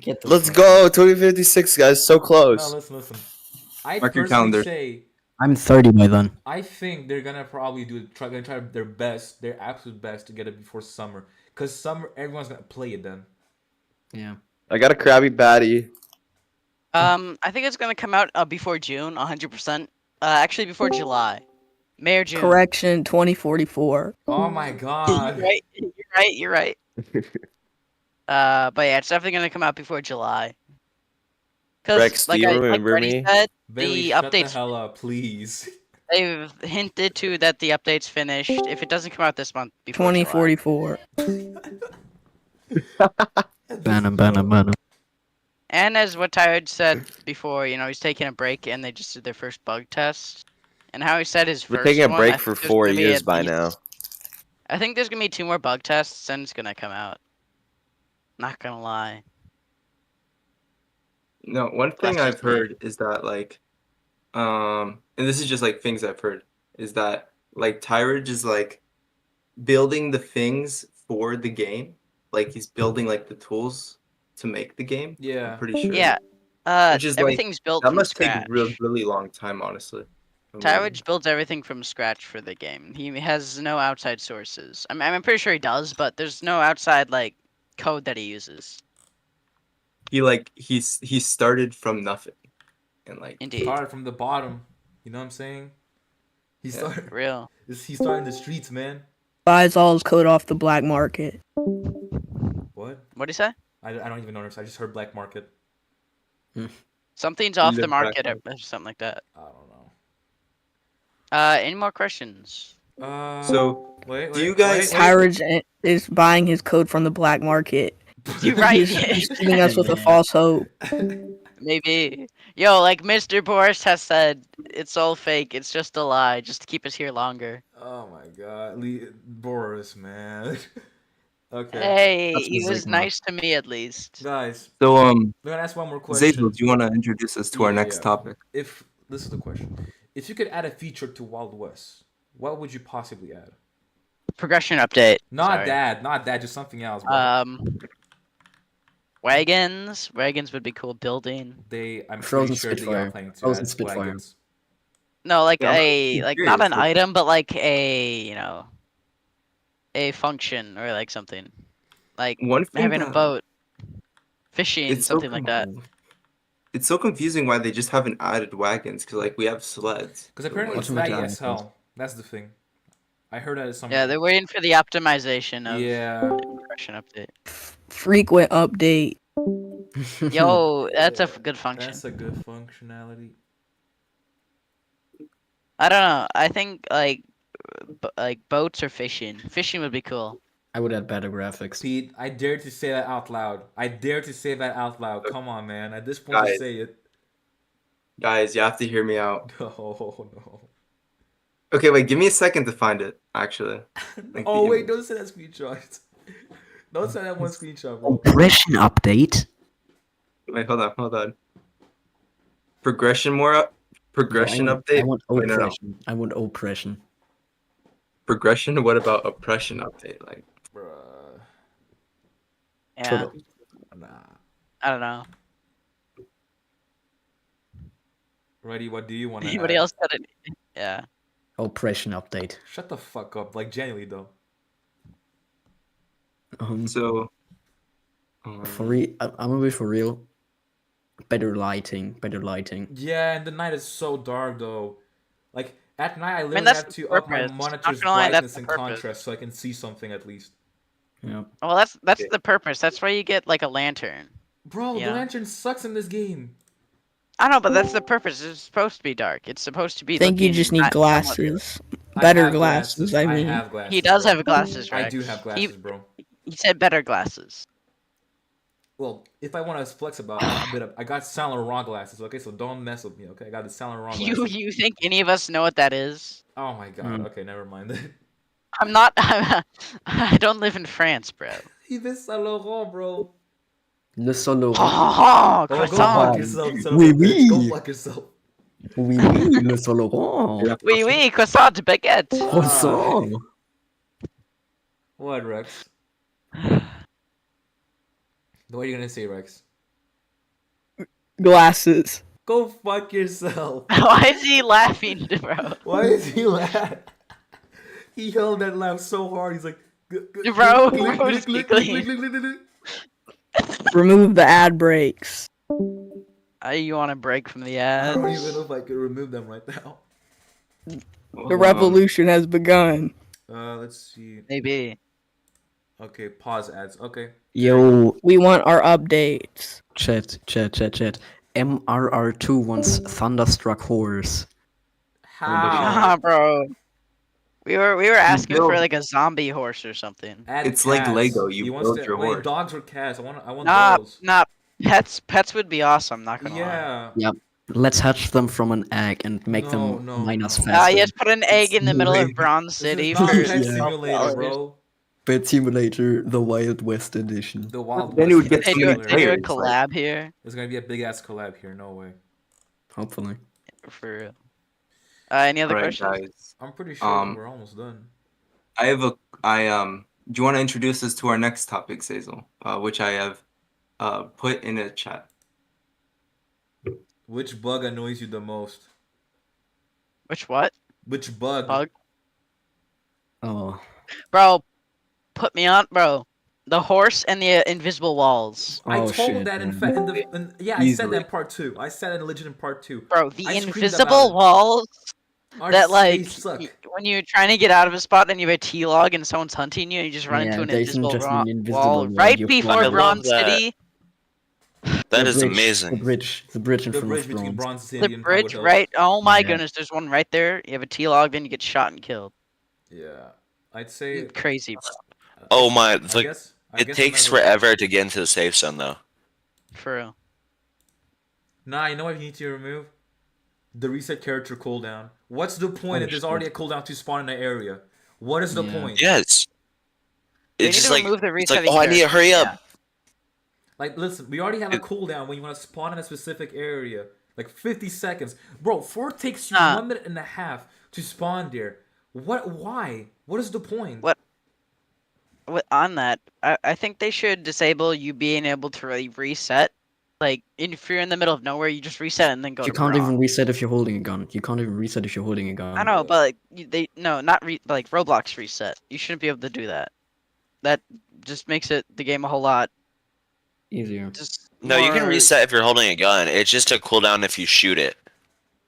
Speaker 4: Get the
Speaker 5: Let's
Speaker 4: fuck
Speaker 5: go 2056, guys. So
Speaker 1: No,
Speaker 5: close.
Speaker 1: listen. I
Speaker 2: Mark your
Speaker 1: personally
Speaker 2: calendar.
Speaker 1: say
Speaker 4: I'm 30 by then.
Speaker 1: I think they're gonna probably try their best, their absolute best to get it before summer. Cause summer, everyone's gonna play it then.
Speaker 4: Yeah.
Speaker 5: I got a Krabby Patty.
Speaker 3: I think it's gonna come out before June, 100%. Actually, before July, May or June.
Speaker 7: Correction, 2044.
Speaker 1: Oh my
Speaker 3: You're
Speaker 1: god.
Speaker 3: right. You're right. But yeah, it's definitely gonna come out before July.
Speaker 5: Rex,
Speaker 3: Because
Speaker 5: do you remember
Speaker 3: Brady
Speaker 5: me?
Speaker 3: said,
Speaker 1: Bailey,
Speaker 3: the
Speaker 1: shut the
Speaker 3: updates
Speaker 1: hell up, please.
Speaker 3: they've hinted to that the update's finished. If it doesn't come out this month, before July.
Speaker 7: 2044.
Speaker 4: Banner.
Speaker 3: And as what Tyrod said before, he's taking a break and they just did their first bug test. And how he said his
Speaker 5: We're
Speaker 3: first
Speaker 5: taking a
Speaker 3: one,
Speaker 5: break
Speaker 3: I
Speaker 5: for
Speaker 3: think there's
Speaker 5: 4
Speaker 3: gonna be
Speaker 5: years
Speaker 3: at
Speaker 5: by
Speaker 3: least-
Speaker 5: now.
Speaker 3: I think there's gonna be 2 more bug tests and it's gonna come out. Not gonna lie.
Speaker 2: No, one thing
Speaker 3: That's
Speaker 2: I've
Speaker 3: just me.
Speaker 2: heard is that like, and this is just like things I've heard, is that like Tyrage is like building the things for the game. Like he's building like the tools to make the game.
Speaker 1: Yeah.
Speaker 2: I'm pretty sure.
Speaker 3: Yeah.
Speaker 2: Which is like
Speaker 3: Everything's built
Speaker 2: that
Speaker 3: from
Speaker 2: must take
Speaker 3: scratch.
Speaker 2: a really long time, honestly.
Speaker 3: Tyrage builds everything from scratch for the game. He has no outside sources. I'm pretty sure he does, but there's no outside like code that he uses.
Speaker 2: He started from nothing, and like
Speaker 3: Indeed.
Speaker 1: Started from the bottom. You know what I'm saying? He
Speaker 2: Yeah.
Speaker 1: started.
Speaker 3: For real.
Speaker 1: He started in the streets, man.
Speaker 7: Buys all his code off the black market.
Speaker 1: What?
Speaker 3: What'd he say?
Speaker 1: I don't even know. I just heard black market.
Speaker 3: Something's off the
Speaker 2: live black
Speaker 3: market or something like that.
Speaker 1: I don't know.
Speaker 3: Any more questions?
Speaker 2: So,
Speaker 1: wait.
Speaker 2: do you guys-
Speaker 7: Tyrage is buying his code from the black market.
Speaker 3: You're right.
Speaker 7: He's giving us with a false hope.
Speaker 3: Maybe. Yo, like Mr. Boris has said, it's all fake. It's just a lie, just to keep us here longer.
Speaker 1: Oh my god, Boris, man. Okay,
Speaker 3: Hey,
Speaker 4: That's
Speaker 3: he was
Speaker 4: music, man.
Speaker 3: nice to me at least.
Speaker 1: guys,
Speaker 2: So
Speaker 1: we're gonna ask one more question.
Speaker 2: Zazel, do you want to introduce us to our
Speaker 1: Yeah,
Speaker 2: next
Speaker 1: yeah.
Speaker 2: topic?
Speaker 1: If this is the question, if you could add a feature to Wild West, what would you possibly add?
Speaker 3: Progression update.
Speaker 1: Not
Speaker 3: Sorry.
Speaker 1: that, just something else. Bro.
Speaker 3: Wagons. Wagons would be cool building.
Speaker 1: I'm
Speaker 4: Frozen
Speaker 1: pretty sure they
Speaker 4: Spitfire.
Speaker 1: are planning to
Speaker 4: Frozen
Speaker 1: add
Speaker 4: Spitfire.
Speaker 1: wagons.
Speaker 3: No, like
Speaker 2: Yeah, I'm
Speaker 3: not an
Speaker 2: curious.
Speaker 3: item, but like a function or like something. Like
Speaker 2: One thing
Speaker 3: having a
Speaker 2: that-
Speaker 3: boat. Fishing,
Speaker 2: It's so
Speaker 3: something like that.
Speaker 2: It's so confusing why they just haven't added wagons because like we have sleds.
Speaker 1: Because apparently it's
Speaker 4: Ultimate
Speaker 1: laggy as
Speaker 4: Giant,
Speaker 1: hell. That's the thing. I heard that as some.
Speaker 3: Yeah, they're waiting for the optimization of
Speaker 1: Yeah.
Speaker 3: progression update.
Speaker 7: Frequent update.
Speaker 3: Yo, that's a
Speaker 1: Yeah,
Speaker 3: good function.
Speaker 1: That's a good functionality.
Speaker 3: I don't know. I think like boats or fishing. Fishing would be cool.
Speaker 4: I would add better graphics.
Speaker 1: Pete, I dare to say that out loud. Come on, man. At this point,
Speaker 2: Guys.
Speaker 1: just say it.
Speaker 2: Guys, you have to hear me out.
Speaker 1: No.
Speaker 2: Okay, wait, give me a second to find it. Actually, Like
Speaker 1: Oh
Speaker 2: the
Speaker 1: wait,
Speaker 2: image.
Speaker 1: don't send that screenshot. Don't send that one screenshot, bro.
Speaker 4: Progression update.
Speaker 2: Wait, hold on. Progression
Speaker 4: I
Speaker 2: update.
Speaker 4: want
Speaker 2: Wait, no.
Speaker 4: oppression. I want oppression.
Speaker 2: progression. What about oppression update? Like,
Speaker 1: Bruh.
Speaker 3: Yeah,
Speaker 4: Shut up.
Speaker 1: Nah.
Speaker 3: I don't know.
Speaker 1: Ready? What do you want to
Speaker 3: Anybody
Speaker 1: add?
Speaker 3: else got it? Yeah.
Speaker 4: Oppression update.
Speaker 1: Shut the fuck up. Like, genuinely, though.
Speaker 2: so.
Speaker 4: For real, I'm gonna be for real. Better lighting.
Speaker 1: Yeah, and the night is so dark, though. Like, at night, I literally
Speaker 3: that's
Speaker 1: have
Speaker 3: the
Speaker 1: to up my
Speaker 3: purpose. Not
Speaker 1: monitor's
Speaker 3: gonna lie, that's
Speaker 1: brightness
Speaker 3: the
Speaker 1: and
Speaker 3: purpose.
Speaker 1: contrast so I can see something at least.
Speaker 4: Yeah.
Speaker 3: Well, that's
Speaker 2: Okay.
Speaker 3: the purpose. That's why you get like a lantern.
Speaker 1: Bro, the
Speaker 3: Yeah.
Speaker 1: lantern sucks in this game.
Speaker 3: I know, but that's the purpose. It's supposed to be dark. It's supposed to be.
Speaker 7: I think you
Speaker 3: looking
Speaker 7: just need
Speaker 3: not somewhat-
Speaker 7: glasses.
Speaker 1: I
Speaker 7: Better
Speaker 1: have
Speaker 7: glasses, I mean.
Speaker 1: have glasses.
Speaker 3: He does
Speaker 1: bro.
Speaker 3: have glasses,
Speaker 1: I
Speaker 3: Rex.
Speaker 1: do have glasses, bro.
Speaker 3: He said better glasses.
Speaker 1: Well, if I want to flex about a bit of, I got Saint Laurent glasses, okay? So don't mess with me, okay? I got the Saint Laurent glasses.
Speaker 3: You think any of us know what that is?
Speaker 1: Oh my god, okay, never mind.
Speaker 3: I'm not. I don't live in France, bro.
Speaker 1: He missed Saint Laurent, bro.
Speaker 4: Le solo.
Speaker 3: Oh,
Speaker 1: Oh, go
Speaker 3: croissant.
Speaker 1: fuck yourself, son
Speaker 4: Oui,
Speaker 1: of a bitch. Go
Speaker 4: oui.
Speaker 1: fuck yourself.
Speaker 4: Oui, oui, le solo.
Speaker 2: Yeah.
Speaker 3: Oui, oui, croissant, baguette.
Speaker 4: Croissant.
Speaker 1: What, Rex? What are you gonna say, Rex?
Speaker 7: Glasses.
Speaker 1: Go fuck yourself.
Speaker 3: Why is he laughing, bro?
Speaker 1: Why is he laughing? He held that laugh so hard. He's like,
Speaker 3: Bro, who's giggling?
Speaker 7: Remove the ad breaks.
Speaker 3: You want to break from the
Speaker 1: I don't
Speaker 3: ads?
Speaker 1: even know if I could remove them right now.
Speaker 7: The revolution has begun.
Speaker 1: Let's see.
Speaker 3: Maybe.
Speaker 1: Okay, pause ads. Okay.
Speaker 4: Yo,
Speaker 7: We want our updates.
Speaker 4: chat. MRR2 wants Thunderstruck Horse.
Speaker 1: How?
Speaker 3: Ah, bro. We were asking for
Speaker 2: build-
Speaker 3: like a zombie horse or something.
Speaker 1: Add
Speaker 2: It's like
Speaker 1: cats.
Speaker 2: Lego,
Speaker 1: He
Speaker 2: you
Speaker 1: wants
Speaker 2: build
Speaker 1: to,
Speaker 2: your
Speaker 1: wait,
Speaker 2: horse.
Speaker 1: dogs or cats? I want
Speaker 3: Nah,
Speaker 1: those.
Speaker 3: nah. Pets would be awesome. Not gonna lie.
Speaker 1: Yeah.
Speaker 4: Let's hatch them from an egg and make them
Speaker 1: No,
Speaker 4: minus
Speaker 1: no.
Speaker 4: faster.
Speaker 3: Yes, put an egg in the middle of
Speaker 4: Simulate.
Speaker 3: Bronze
Speaker 1: This
Speaker 3: City
Speaker 1: is not
Speaker 3: for
Speaker 1: Pet
Speaker 4: Yeah.
Speaker 1: Simulator, bro.
Speaker 4: Pet Simulator, the Wild West edition.
Speaker 1: The Wild
Speaker 2: Then you
Speaker 1: West
Speaker 2: would get
Speaker 3: They
Speaker 2: so
Speaker 3: do,
Speaker 2: many
Speaker 3: they do a
Speaker 2: players, like-
Speaker 3: collab here.
Speaker 1: There's gonna be a big ass collab here. No way.
Speaker 4: Hopefully.
Speaker 3: For real. Any other
Speaker 2: Alright,
Speaker 3: questions?
Speaker 2: guys.
Speaker 1: I'm pretty sure we're almost done.
Speaker 2: Do you want to introduce us to our next topic, Zazel? Which I have put in a chat.
Speaker 1: Which bug annoys you the most?
Speaker 3: Which what?
Speaker 1: Which bug?
Speaker 3: Bug?
Speaker 4: Oh.
Speaker 3: Bro, put me on, bro. The horse and the invisible walls.
Speaker 1: I
Speaker 4: Oh,
Speaker 1: told
Speaker 4: shit,
Speaker 1: that in
Speaker 4: man.
Speaker 1: fact. I said that
Speaker 2: Easily.
Speaker 1: in part 2. I said it in Legend in part 2.
Speaker 3: Bro, the
Speaker 1: I screamed
Speaker 3: invisible
Speaker 1: about it.
Speaker 3: walls that
Speaker 1: They
Speaker 3: like
Speaker 1: suck.
Speaker 3: when you're trying to get out of a spot and you have a T-log and someone's hunting you and you just run
Speaker 4: Yeah,
Speaker 3: into an
Speaker 4: there isn't
Speaker 3: invisible,
Speaker 4: just an invisible
Speaker 3: wall
Speaker 4: wall,
Speaker 3: right
Speaker 4: you
Speaker 3: before
Speaker 4: fly.
Speaker 5: I love
Speaker 3: Bronze
Speaker 5: that.
Speaker 3: City.
Speaker 5: That
Speaker 4: The
Speaker 5: is
Speaker 4: bridge,
Speaker 5: amazing.
Speaker 4: The bridge in
Speaker 1: The
Speaker 4: front
Speaker 1: bridge
Speaker 4: of
Speaker 1: between
Speaker 4: Bronze.
Speaker 1: Bronze City
Speaker 3: The
Speaker 1: and
Speaker 3: bridge,
Speaker 1: Highwood Hills.
Speaker 3: right? Oh my
Speaker 4: Yeah.
Speaker 3: goodness, there's one right there. You have a T-log, then you get shot and killed.
Speaker 1: Yeah, I'd say.
Speaker 3: Crazy, bro.
Speaker 5: Oh my!
Speaker 1: I
Speaker 5: Like,
Speaker 1: guess.
Speaker 5: it takes forever to get into the safe zone, though.
Speaker 3: For real.
Speaker 1: Nah, you know what you need to remove? The reset character cooldown. What's the point
Speaker 4: Oh,
Speaker 1: if there's
Speaker 4: shit.
Speaker 1: already a cooldown to spawn in an area? What is the
Speaker 4: Yeah.
Speaker 1: point?
Speaker 5: Yes.
Speaker 3: They
Speaker 5: It's
Speaker 3: need
Speaker 5: just
Speaker 3: to
Speaker 5: like
Speaker 3: remove the
Speaker 5: it's like,
Speaker 3: resetting
Speaker 5: oh, I need to hurry
Speaker 3: character.
Speaker 5: up.
Speaker 1: Like, listen, we already have a cooldown when you want to spawn in a specific area. Like 50 seconds. Bro, 4 takes you 1.5 minutes to spawn there. What? Why? What is the point?
Speaker 3: What? On that, I think they should disable you being able to really reset. Like, if you're in the middle of nowhere, you just reset and then go
Speaker 4: You
Speaker 3: to
Speaker 4: can't even
Speaker 3: bronze.
Speaker 4: reset if you're holding a gun. You can't even reset if you're holding a gun.
Speaker 3: I know, but like, like Roblox reset. You shouldn't be able to do that. That just makes the game a whole lot
Speaker 4: Easier.
Speaker 3: just.
Speaker 5: No, you can
Speaker 3: more-
Speaker 5: reset if you're holding a gun. It's just a cooldown if you shoot it.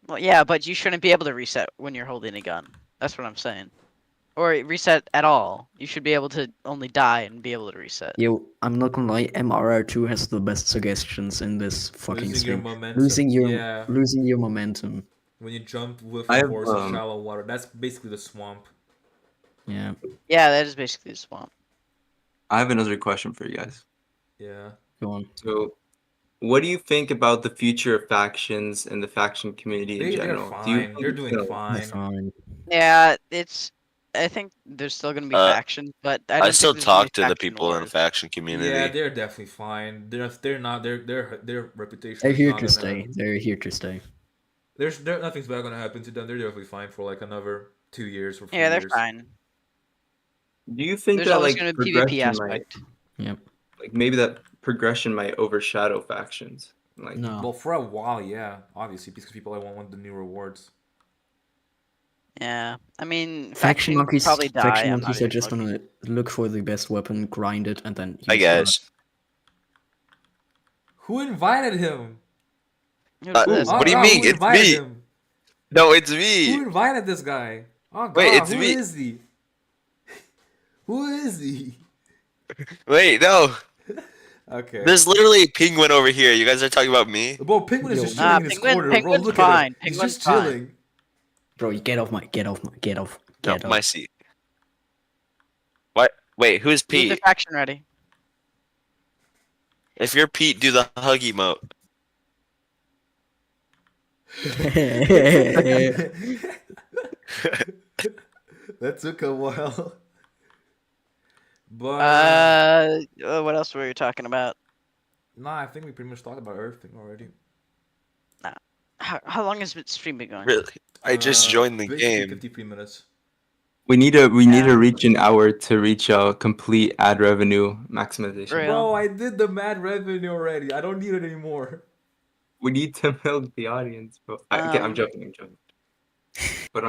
Speaker 3: Well, yeah, but you shouldn't be able to reset when you're holding a gun. That's what I'm saying. Or reset at all. You should be able to only die and be able to reset.
Speaker 4: Yo, I'm not gonna lie, MRR2 has the best suggestions in this fucking
Speaker 1: Losing your
Speaker 4: stream.
Speaker 1: momentum.
Speaker 4: Losing your momentum.
Speaker 1: When you jump with
Speaker 2: I
Speaker 1: a
Speaker 2: have,
Speaker 1: horse in shallow water, that's basically the swamp.
Speaker 4: Yeah.
Speaker 3: Yeah, that is basically a swamp.
Speaker 2: I have another question for you guys.
Speaker 1: Yeah.
Speaker 4: Go on.
Speaker 2: So, what do you think about the future of factions and the faction community in
Speaker 1: They're
Speaker 2: general? Do you
Speaker 1: fine.
Speaker 2: think
Speaker 1: They're
Speaker 2: it's
Speaker 1: doing
Speaker 2: gonna-
Speaker 1: fine.
Speaker 4: Fine.
Speaker 3: Yeah, I think there's still gonna be factions, but I don't
Speaker 5: I still
Speaker 3: think there's gonna
Speaker 5: talk
Speaker 3: be
Speaker 5: to the
Speaker 3: faction
Speaker 5: people in the
Speaker 3: wars.
Speaker 5: faction community.
Speaker 1: Yeah, they're definitely fine. They're not. Their reputation.
Speaker 4: They're
Speaker 1: is
Speaker 4: here
Speaker 1: not
Speaker 4: to
Speaker 1: gonna-
Speaker 4: stay. They're here to stay.
Speaker 1: Nothing's bad gonna happen to them. They're definitely fine for like another 2 years or 3
Speaker 3: Yeah, they're
Speaker 1: years.
Speaker 3: fine.
Speaker 2: Do you think
Speaker 3: There's
Speaker 2: that
Speaker 3: always
Speaker 2: like
Speaker 3: going to be a PvP
Speaker 2: progression might,
Speaker 3: aspect.
Speaker 4: Yep.
Speaker 2: like maybe that progression might overshadow factions? Like,
Speaker 4: No.
Speaker 1: Well, for a while, yeah, obviously, because people want the new rewards.
Speaker 3: Yeah, I mean,
Speaker 4: Faction
Speaker 3: factions
Speaker 4: monkeys.
Speaker 3: probably die.
Speaker 4: Faction
Speaker 3: I'm not
Speaker 4: monkeys are
Speaker 3: even
Speaker 4: just
Speaker 3: looking.
Speaker 4: gonna look for the best weapon, grind it, and then use
Speaker 5: I guess.
Speaker 1: Who invited him?
Speaker 3: Who's this?
Speaker 1: Oh
Speaker 5: What do you
Speaker 1: God,
Speaker 5: mean?
Speaker 1: who
Speaker 5: It's
Speaker 1: invited
Speaker 5: me.
Speaker 1: him?
Speaker 5: No, it's
Speaker 1: Who
Speaker 5: me.
Speaker 1: invited this guy? Oh God,
Speaker 5: Wait, it's
Speaker 1: who
Speaker 5: me.
Speaker 1: is he? Who is he?
Speaker 5: Wait, no.
Speaker 1: Okay.
Speaker 5: There's literally a penguin over here. You guys are talking about me?
Speaker 1: Bro, Penguin is
Speaker 4: Yo.
Speaker 1: just chilling in his corner, bro.
Speaker 3: Penguin's
Speaker 1: Look
Speaker 3: fine.
Speaker 1: at him. He's
Speaker 3: Penguin's
Speaker 1: just
Speaker 3: fine.
Speaker 1: chilling.
Speaker 4: Bro, you get off.
Speaker 5: No,
Speaker 4: Get
Speaker 5: my
Speaker 4: off.
Speaker 5: seat. What? Wait, who's
Speaker 3: Move the
Speaker 5: Pete?
Speaker 3: faction ready.
Speaker 5: If you're Pete, do the hug emote.
Speaker 1: That took a while. But
Speaker 3: What else were you talking about?
Speaker 1: nah, I think we pretty much talked about everything already.
Speaker 3: How long has the stream been going?
Speaker 5: Really? I just joined the
Speaker 1: Basically
Speaker 5: game.
Speaker 1: 53 minutes.
Speaker 2: we need to
Speaker 3: Yeah.
Speaker 2: reach an hour to reach complete ad revenue maximization.
Speaker 3: Real.
Speaker 1: Bro, I did the mad revenue already. I don't need it anymore.
Speaker 2: We need to milk the audience, bro. Okay, I'm joking. But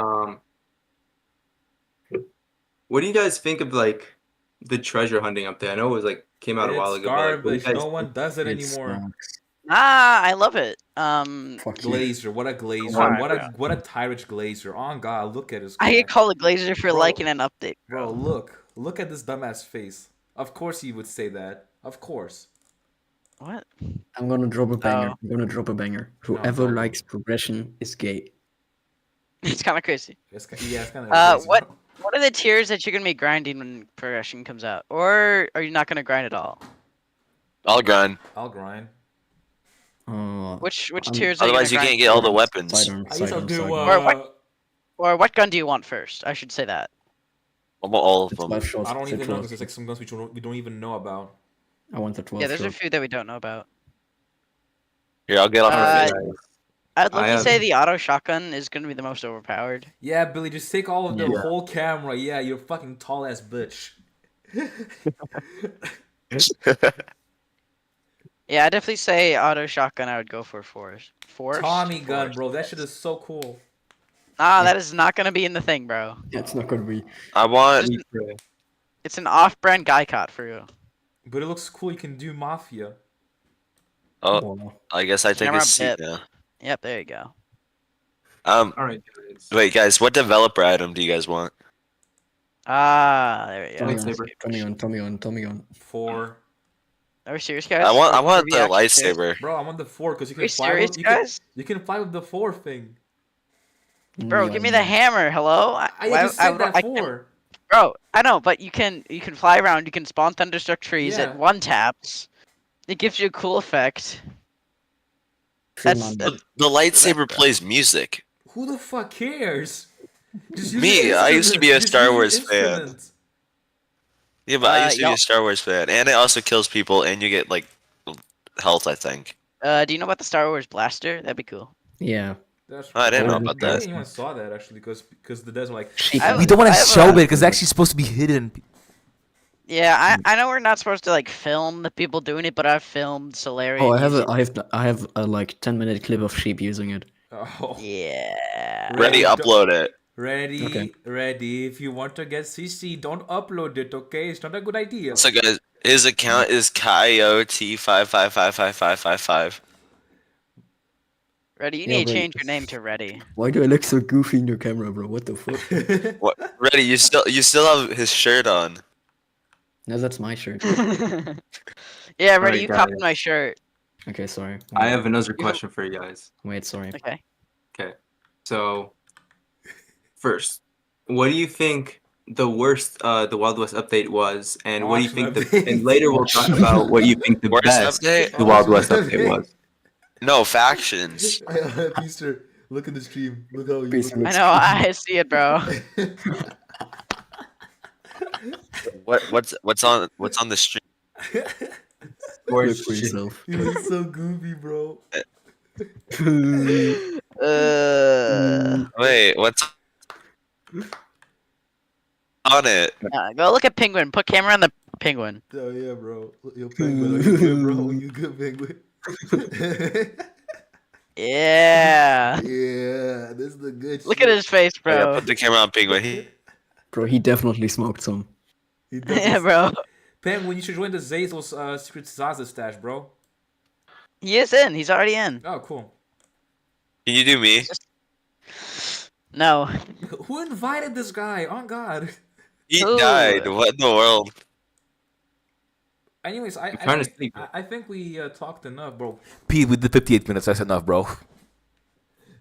Speaker 2: what do you guys think of like the treasure hunting up there? I know it was like came out a while
Speaker 1: It's
Speaker 2: ago. But, like, what do you
Speaker 1: garbage.
Speaker 2: guys
Speaker 1: No one does it
Speaker 4: It
Speaker 1: anymore.
Speaker 4: sucks.
Speaker 3: I love it.
Speaker 4: Fuck you.
Speaker 1: Glazer, what a glazer.
Speaker 3: Alright,
Speaker 1: What a Tyrich glazer. Oh God, look at his
Speaker 3: I
Speaker 1: guy.
Speaker 3: get called a glazer for
Speaker 1: Bro.
Speaker 3: liking an update.
Speaker 1: Bro, look at this dumbass face. Of course he would say that. Of course.
Speaker 3: What?
Speaker 4: I'm gonna drop a banger.
Speaker 3: Oh.
Speaker 4: I'm gonna drop a banger. Whoever likes progression is gay.
Speaker 3: It's kind of crazy.
Speaker 1: It's kind of.
Speaker 3: What are the tiers that you're gonna be grinding when progression comes out, or are you not gonna grind at all?
Speaker 5: I'll grind.
Speaker 1: I'll grind.
Speaker 3: Which
Speaker 4: I'm-
Speaker 3: tiers? Are
Speaker 5: Otherwise, you
Speaker 3: gonna
Speaker 5: can't
Speaker 3: grind
Speaker 5: get all the
Speaker 3: for?
Speaker 5: weapons.
Speaker 4: Sidearm,
Speaker 1: I guess I'll
Speaker 4: sidearm,
Speaker 1: do.
Speaker 4: sidearm.
Speaker 3: Or what gun do you want first? I should say that.
Speaker 5: I want all of
Speaker 4: The
Speaker 5: them.
Speaker 4: 12 shot.
Speaker 1: I don't
Speaker 4: the
Speaker 1: even know
Speaker 4: 12
Speaker 1: because there's like some guns we don't even know about.
Speaker 4: I want the 12
Speaker 3: Yeah, there's a
Speaker 4: shot.
Speaker 3: few that we don't know about.
Speaker 5: Here, I'll get off
Speaker 3: Uh,
Speaker 5: my face.
Speaker 3: I'd love
Speaker 2: I
Speaker 3: to say
Speaker 2: have-
Speaker 3: the auto shotgun is gonna be the most overpowered.
Speaker 1: Yeah, Billy, just take all of the
Speaker 4: Yeah.
Speaker 1: whole camera. Yeah, you're a fucking tall ass bitch.
Speaker 3: Yeah, I definitely say auto shotgun. I would go for force.
Speaker 1: Tommy gun, bro. That shit is so cool.
Speaker 3: Nah, that is not gonna be in the thing, bro.
Speaker 4: Yeah, it's not gonna be.
Speaker 5: I want.
Speaker 3: It's an off-brand Guy-Cot for you.
Speaker 1: But it looks cool. You can do mafia.
Speaker 5: Oh,
Speaker 4: Wow.
Speaker 5: I guess I take
Speaker 3: Camera
Speaker 5: a seat
Speaker 3: bit.
Speaker 5: now.
Speaker 3: Yep, there you go.
Speaker 2: All right, guys.
Speaker 5: Wait, guys, what developer item do you guys want?
Speaker 3: Ah, there we go.
Speaker 2: Lightsaber.
Speaker 4: Tommy on.
Speaker 1: 4.
Speaker 3: Are we serious, guys?
Speaker 5: I want
Speaker 3: Are we
Speaker 5: the
Speaker 3: actually serious?
Speaker 5: lightsaber.
Speaker 1: Bro, I want the 4 because you
Speaker 3: Are
Speaker 1: can
Speaker 3: we
Speaker 1: fly
Speaker 3: serious,
Speaker 1: with
Speaker 3: guys?
Speaker 1: you can fly with the 4 thing.
Speaker 3: Bro, give me the hammer. Hello.
Speaker 1: I just said that 4.
Speaker 3: Bro, I know, but you can fly around. You can spawn thunderstruck trees
Speaker 1: Yeah.
Speaker 3: at 1 taps. It gives you a cool effect. That's
Speaker 5: The lightsaber plays music.
Speaker 1: Who the fuck cares? Just use
Speaker 5: Me,
Speaker 1: the
Speaker 5: I used to be a
Speaker 1: instrument. Just
Speaker 5: Star
Speaker 1: use the
Speaker 5: Wars fan.
Speaker 1: instrument.
Speaker 5: Yeah, but I used to be
Speaker 3: y'all-
Speaker 5: a Star Wars fan, and it also kills people, and you get like health, I think.
Speaker 3: Do you know about the Star Wars blaster? That'd be cool.
Speaker 4: Yeah.
Speaker 1: That's
Speaker 5: I didn't know
Speaker 1: cool.
Speaker 5: about
Speaker 1: I
Speaker 5: that.
Speaker 1: didn't even saw that actually because the devs were like,
Speaker 3: I-
Speaker 1: we don't want
Speaker 3: I
Speaker 1: to
Speaker 3: have
Speaker 1: show
Speaker 3: a-
Speaker 1: it because it's actually supposed to be hidden.
Speaker 3: Yeah, I know we're not supposed to like film the people doing it, but I've filmed Solari.
Speaker 4: Oh, I have a like 10-minute clip of sheep using it.
Speaker 1: Oh.
Speaker 3: Yeah.
Speaker 5: Ready,
Speaker 1: Don't-
Speaker 5: upload it.
Speaker 1: Ready,
Speaker 4: Okay.
Speaker 1: ready. If you want to get CC, don't upload it, okay? It's not a good idea.
Speaker 5: So, guys, his account is Coyote55555555.
Speaker 3: Ready, you
Speaker 4: Yeah,
Speaker 3: need to
Speaker 4: but-
Speaker 3: change your name to Ready.
Speaker 4: Why do I look so goofy in your camera, bro? What the fuck?
Speaker 5: What? Ready? You still have his shirt on.
Speaker 4: No, that's my shirt.
Speaker 3: Yeah, Ready,
Speaker 2: Alright,
Speaker 3: you
Speaker 2: guys.
Speaker 3: copied my shirt.
Speaker 4: Okay, sorry.
Speaker 2: I have another question for you guys.
Speaker 4: Wait, sorry.
Speaker 3: Okay.
Speaker 2: Okay, so first, what do you think the worst the Wild West update was, and what do you
Speaker 1: Awesome
Speaker 2: think
Speaker 1: update.
Speaker 2: and later we'll talk about what you think the
Speaker 5: Worst
Speaker 2: best
Speaker 5: update?
Speaker 2: the Wild West update was.
Speaker 5: No factions.
Speaker 1: Peaster, look at the stream. Look how you
Speaker 4: Peaster
Speaker 1: look.
Speaker 3: I know, I see it, bro.
Speaker 5: What's on the stream?
Speaker 2: Or
Speaker 4: Look for yourself.
Speaker 1: You look so goofy, bro.
Speaker 3: Uh,
Speaker 5: Wait, what's? on it.
Speaker 3: Go look at Penguin. Put camera on the Penguin.
Speaker 1: Oh yeah, bro. Yo, penguin, you good, bro? You good, penguin?
Speaker 3: Yeah.
Speaker 1: Yeah, this is the good.
Speaker 3: Look at his face,
Speaker 5: Oh, yeah,
Speaker 3: bro.
Speaker 5: put the camera on Penguin.
Speaker 4: Bro, he definitely smoked some.
Speaker 1: He does
Speaker 3: Yeah,
Speaker 1: this-
Speaker 3: bro.
Speaker 1: Penguin, you should join the Zazel's Secret Zaza stash, bro.
Speaker 3: He is in. He's already in.
Speaker 1: Oh, cool.
Speaker 5: Can you do me?
Speaker 3: No.
Speaker 1: Who invited this guy? Oh God.
Speaker 5: He
Speaker 3: Ooh.
Speaker 5: died. What in the world?
Speaker 1: Anyways,
Speaker 2: I'm trying to sleep.
Speaker 1: I think we talked enough, bro. Pete, we did 58 minutes. That's enough, bro.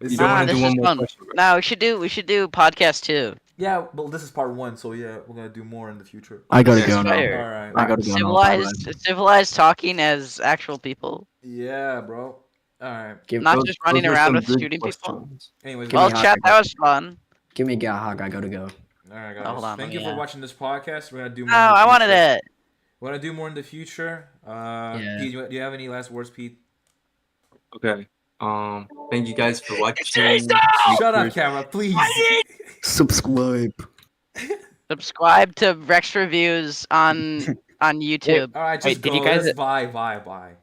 Speaker 2: You don't
Speaker 3: Nah,
Speaker 2: want to
Speaker 3: this
Speaker 2: do one
Speaker 3: is
Speaker 2: more
Speaker 3: fun.
Speaker 2: question, bro?
Speaker 3: No, we should do podcast 2.
Speaker 1: Yeah, well, this is part 1, so yeah, we're gonna do more in the future.
Speaker 4: I gotta
Speaker 2: Yeah,
Speaker 4: go now.
Speaker 3: fire.
Speaker 1: All right.
Speaker 4: I gotta go now. Bye,
Speaker 3: Civilized talking as actual people,
Speaker 1: Yeah, bro. All right.
Speaker 4: Give,
Speaker 3: not
Speaker 2: Those-
Speaker 3: just running
Speaker 2: those are
Speaker 3: around
Speaker 2: some
Speaker 3: with
Speaker 2: good
Speaker 3: shooting people.
Speaker 2: questions.
Speaker 1: Anyways,
Speaker 4: Give
Speaker 3: Well,
Speaker 4: me a
Speaker 3: chat,
Speaker 4: hug.
Speaker 3: that was fun.
Speaker 4: give me a hug. I gotta go.
Speaker 1: all right, guys.
Speaker 3: hold on,
Speaker 1: Thank you
Speaker 3: yeah.
Speaker 1: for watching this podcast. We're gonna do
Speaker 3: No,
Speaker 1: more. in the
Speaker 3: I wanted
Speaker 1: future.
Speaker 3: it.
Speaker 1: We're gonna do more in the future.
Speaker 3: Yeah.
Speaker 1: Pete, do you have any last words, Pete?
Speaker 2: Okay. Thank you guys for watching.
Speaker 1: Shut up, camera, please.
Speaker 4: Subscribe.
Speaker 3: Subscribe to Rex Reviews on YouTube.
Speaker 1: All right, just
Speaker 6: Wait, did
Speaker 1: go.
Speaker 6: you guys-
Speaker 1: Bye.